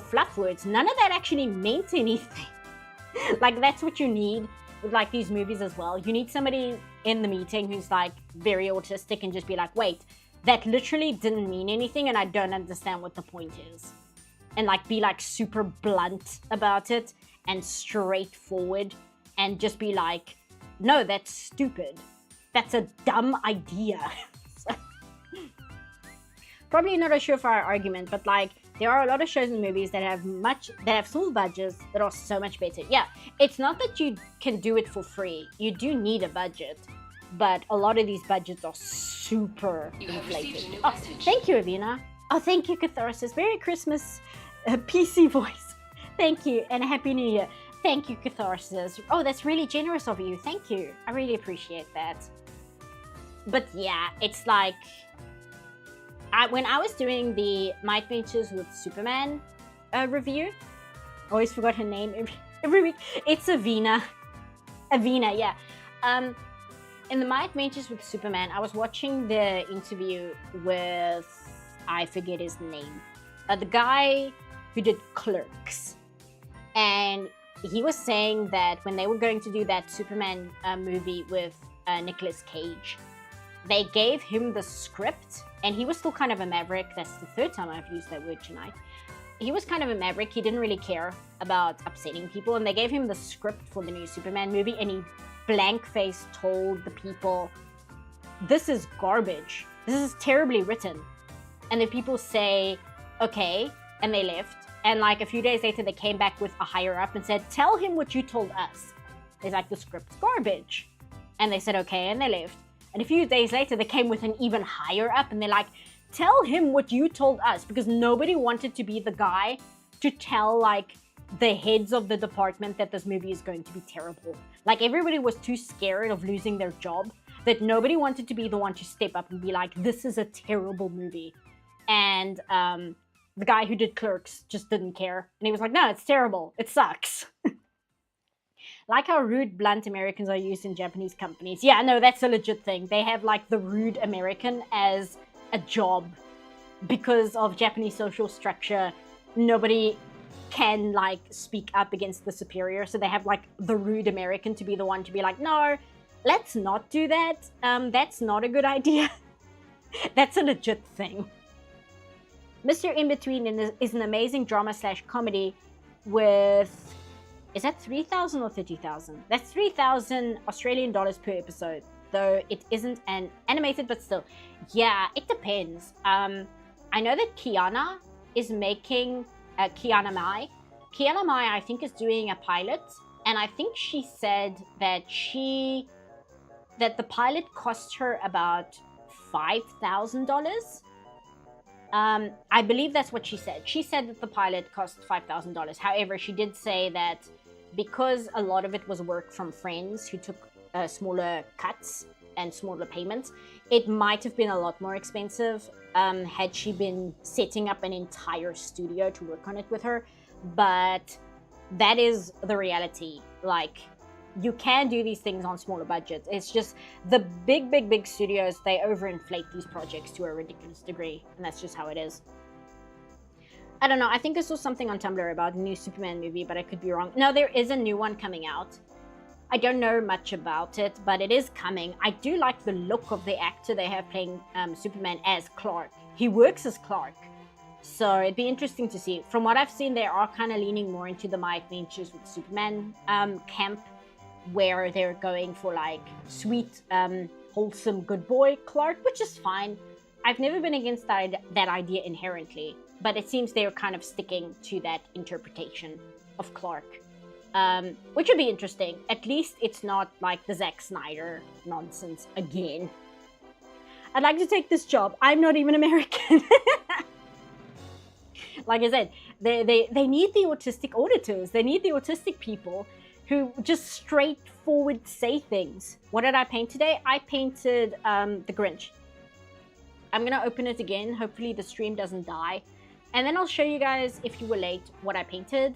Speaker 1: fluff words. None of that actually meant anything. Like, that's what you need with like these movies as well. You need somebody in the meeting who's like very autistic and just be like, wait, that literally didn't mean anything and I don't understand what the point is. And like be like super blunt about it and straightforward and just be like, no, that's stupid. That's a dumb idea. Probably not a surefire argument, but like there are a lot of shows and movies that have small budgets that are so much better. Yeah, it's not that you can do it for free. You do need a budget, but a lot of these budgets are super inflated. Oh, thank you, Avina. Oh, thank you, Catharsis. Merry Christmas, PC voice. Thank you, and a Happy New Year. Thank you, Catharsis. Oh, that's really generous of you. Thank you. I really appreciate that. But yeah, it's like when I was doing the My Adventures with Superman review, always forgot her name every week. It's Avina. Avina, yeah. In the My Adventures with Superman, I was watching the interview with, I forget his name, the guy who did Clerks. And he was saying that when they were going to do that Superman movie with Nicolas Cage, they gave him the script, and he was still kind of a maverick. That's the third time I've used that word tonight. He was kind of a maverick. He didn't really care about upsetting people, and they gave him the script for the new Superman movie, and he blank-faced told the people, this is garbage. This is terribly written. And the people say, okay, and they left. And like a few days later, they came back with a higher up and said, tell him what you told us. He's like, the script's garbage. And they said, okay, and they left. And a few days later, they came with an even higher up, and they're like, tell him what you told us, because nobody wanted to be the guy to tell like the heads of the department that this movie is going to be terrible. Like, everybody was too scared of losing their job that nobody wanted to be the one to step up and be like, this is a terrible movie. And the guy who did Clerks just didn't care. And he was like, no, it's terrible. It sucks. Like how rude, blunt Americans are used in Japanese companies. Yeah, no, that's a legit thing. They have like the rude American as a job because of Japanese social structure. Nobody can like speak up against the superior, so they have like the rude American to be the one to be like, no, let's not do that. That's not a good idea. That's a legit thing. Mr. In Between is an amazing drama / comedy with, is that 3,000 or 30,000? That's 3,000 Australian dollars per episode, though it isn't an animated, but still. Yeah, it depends. I know that Kiana is making Kiana Mai. Kiana Mai, I think, is doing a pilot, and I think she said that the pilot cost her about $5,000. I believe that's what she said. She said that the pilot cost $5,000. However, she did say that because a lot of it was work from friends who took smaller cuts and smaller payments, it might have been a lot more expensive had she been setting up an entire studio to work on it with her. But that is the reality. Like, you can do these things on smaller budgets. It's just the big studios, they overinflate these projects to a ridiculous degree, and that's just how it is. I don't know, I think I saw something on Tumblr about a new Superman movie, but I could be wrong. No, there is a new one coming out. I don't know much about it, but it is coming. I do like the look of the actor they have playing Superman as Clark. He works as Clark, so it'd be interesting to see. From what I've seen, they are kind of leaning more into the My Adventures with Superman camp, where they're going for like sweet, wholesome, good boy Clark, which is fine. I've never been against that idea inherently, but it seems they're kind of sticking to that interpretation of Clark, which would be interesting. At least it's not like the Zack Snyder nonsense again. I'd like to take this job. I'm not even American. Like I said, they need the autistic auditors. They need the autistic people who just straightforward say things. What did I paint today? I painted the Grinch. I'm gonna open it again. Hopefully the stream doesn't die. And then I'll show you guys, if you were late, what I painted.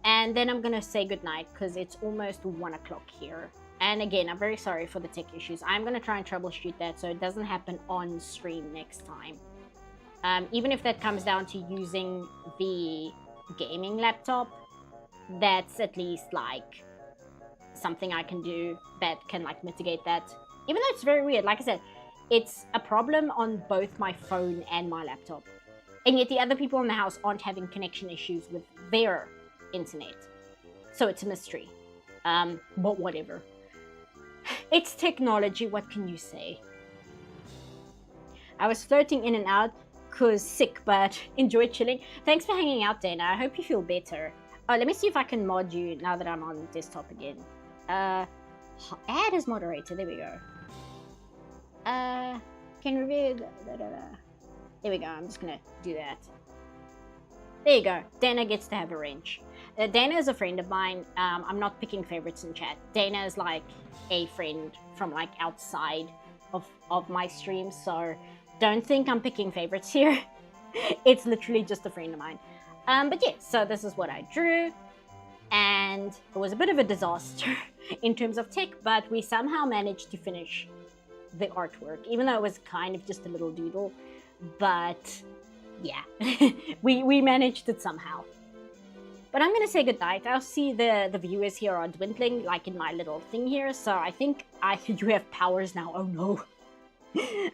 Speaker 1: And then I'm gonna say goodnight because it's almost 1 o'clock here. And again, I'm very sorry for the tech issues. I'm gonna try and troubleshoot that so it doesn't happen on stream next time. Even if that comes down to using the gaming laptop, that's at least like something I can do that can like mitigate that. Even though it's very weird, like I said, it's a problem on both my phone and my laptop. And yet the other people in the house aren't having connection issues with their internet. So it's a mystery. But whatever. It's technology, what can you say? I was floating in and out cause sick, but enjoy chilling. Thanks for hanging out, Dana. I hope you feel better. Let me see if I can mod you now that I'm on desktop again. Add as moderator. There we go. Can review. There we go. I'm just gonna do that. There you go. Dana gets to have a wrench. Dana is a friend of mine. I'm not picking favorites in chat. Dana is like a friend from like outside of my streams, so don't think I'm picking favorites here. It's literally just a friend of mine. But yeah, so this is what I drew, and it was a bit of a disaster in terms of tech, but we somehow managed to finish the artwork, even though it was kind of just a little doodle. But yeah, we managed it somehow. But I'm gonna say goodnight. I'll see the viewers here are dwindling, like in my little thing here, so I think I do have powers now. Oh no.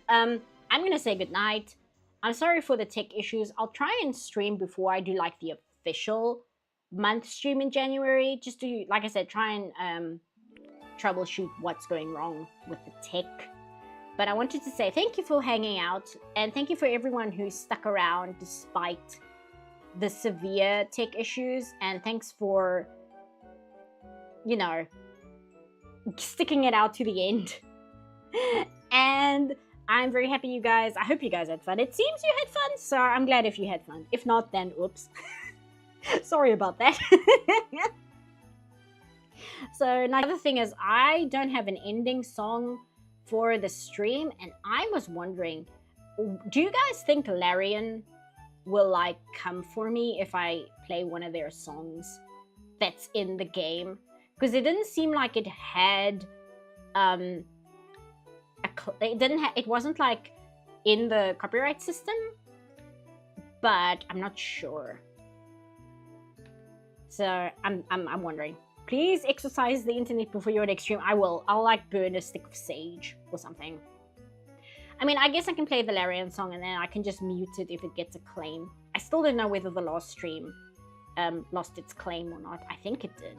Speaker 1: I'm gonna say goodnight. I'm sorry for the tech issues. I'll try and stream before I do like the official month stream in January, just to, like I said, try and troubleshoot what's going wrong with the tech. But I wanted to say thank you for hanging out, and thank you for everyone who stuck around despite the severe tech issues, and thanks for, you know, sticking it out to the end. And I'm very happy you guys, I hope you guys had fun. It seems you had fun, so I'm glad if you had fun. If not, then oops. Sorry about that. So now the other thing is, I don't have an ending song for the stream, and I was wondering, do you guys think Larian will like come for me if I play one of their songs that's in the game? Because it didn't seem like it had it wasn't like in the copyright system, but I'm not sure. So I'm wondering. Please exercise the internet before your next stream. I'll like burn a stick of sage or something. I mean, I guess I can play the Larian song and then I can just mute it if it gets a claim. I still don't know whether the last stream lost its claim or not. I think it did.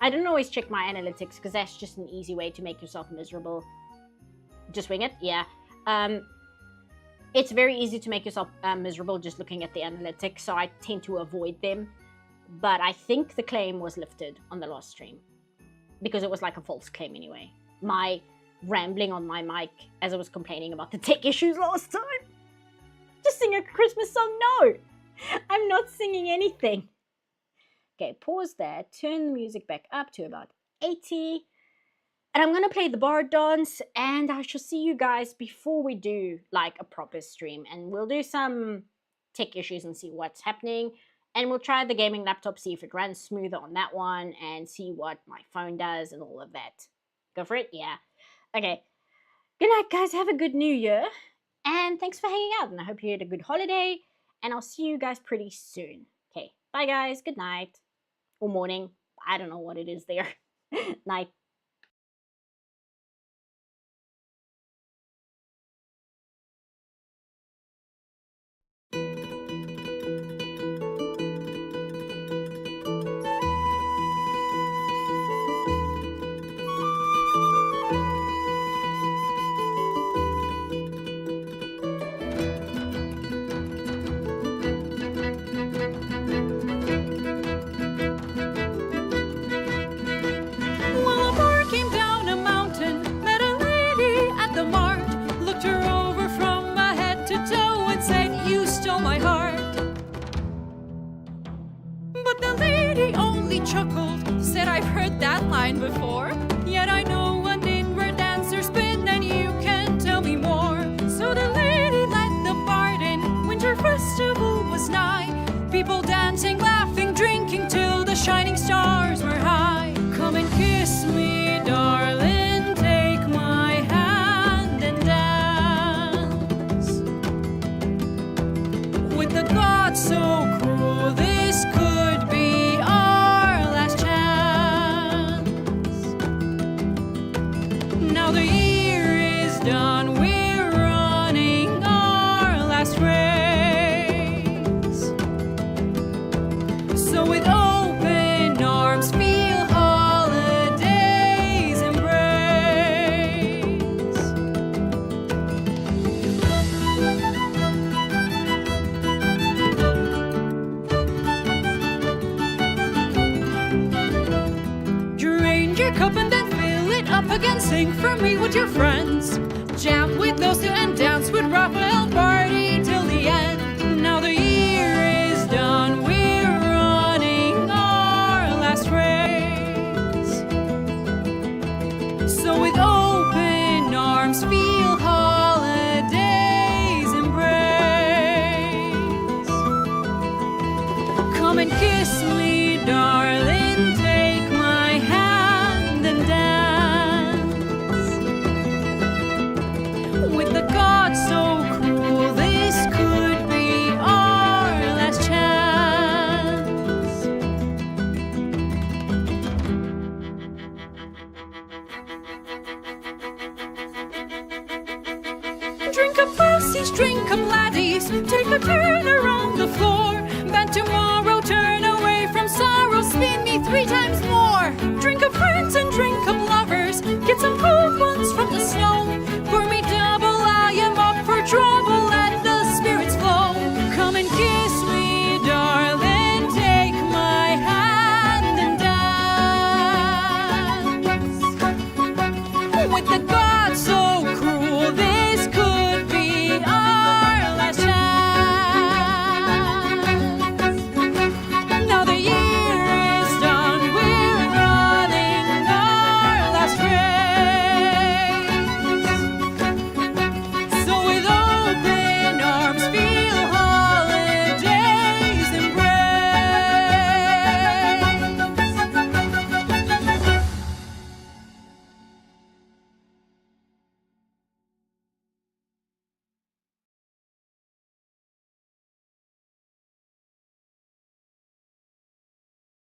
Speaker 1: I don't always check my analytics because that's just an easy way to make yourself miserable. Just wing it? Yeah. It's very easy to make yourself miserable just looking at the analytics, so I tend to avoid them. But I think the claim was lifted on the last stream because it was like a false claim anyway. My rambling on my mic as I was complaining about the tech issues last time. Just sing a Christmas song? No! I'm not singing anything. Okay, pause there. Turn the music back up to about 80. And I'm going to play the bard dance, and I shall see you guys before we do like a proper stream. And we'll do some tech issues and see what's happening. And we'll try the gaming laptop, see if it runs smoother on that one, and see what my phone does and all of that. Go for it? Yeah. Okay. Good night, guys. Have a good new year. And thanks for hanging out. And I hope you had a good holiday. And I'll see you guys pretty soon. Okay. Bye, guys. Good night. Or morning. I don't know what it is there. Night.
Speaker 2: Chuckled, said I've heard that line before. Yet I know an inward answer spin, and you can tell me more. So the lady led the bard in. Winter festival was nigh. People dancing, laughing, drinking till the shining stars were high. Come and kiss me, darling, take my hand and dance. With the gods so cruel, this could be our last chance. Now the year is done, we're running our last race. So with open arms, feel holidays embrace. Drain your cup and then fill it up again. Sing for me with your friends. Jam with those two and dance with Raphael. Party till the end. Now the year is done, we're running our last race. So with open arms, arms feel holidays embrace. Come and kiss me, darling, take my hand and dance. With the gods so cruel, this could be our last chance. Drink up, lassies, drink up, laddies, take a turn around the floor. Bend tomorrow, turn away from sorrow, spin me 3 times more. Drink up, friends, and drink up, lovers, get some cold ones from the snow. Pour me double, I am up for trouble, let the spirits flow. Come and kiss me, darling, take my hand and dance. With the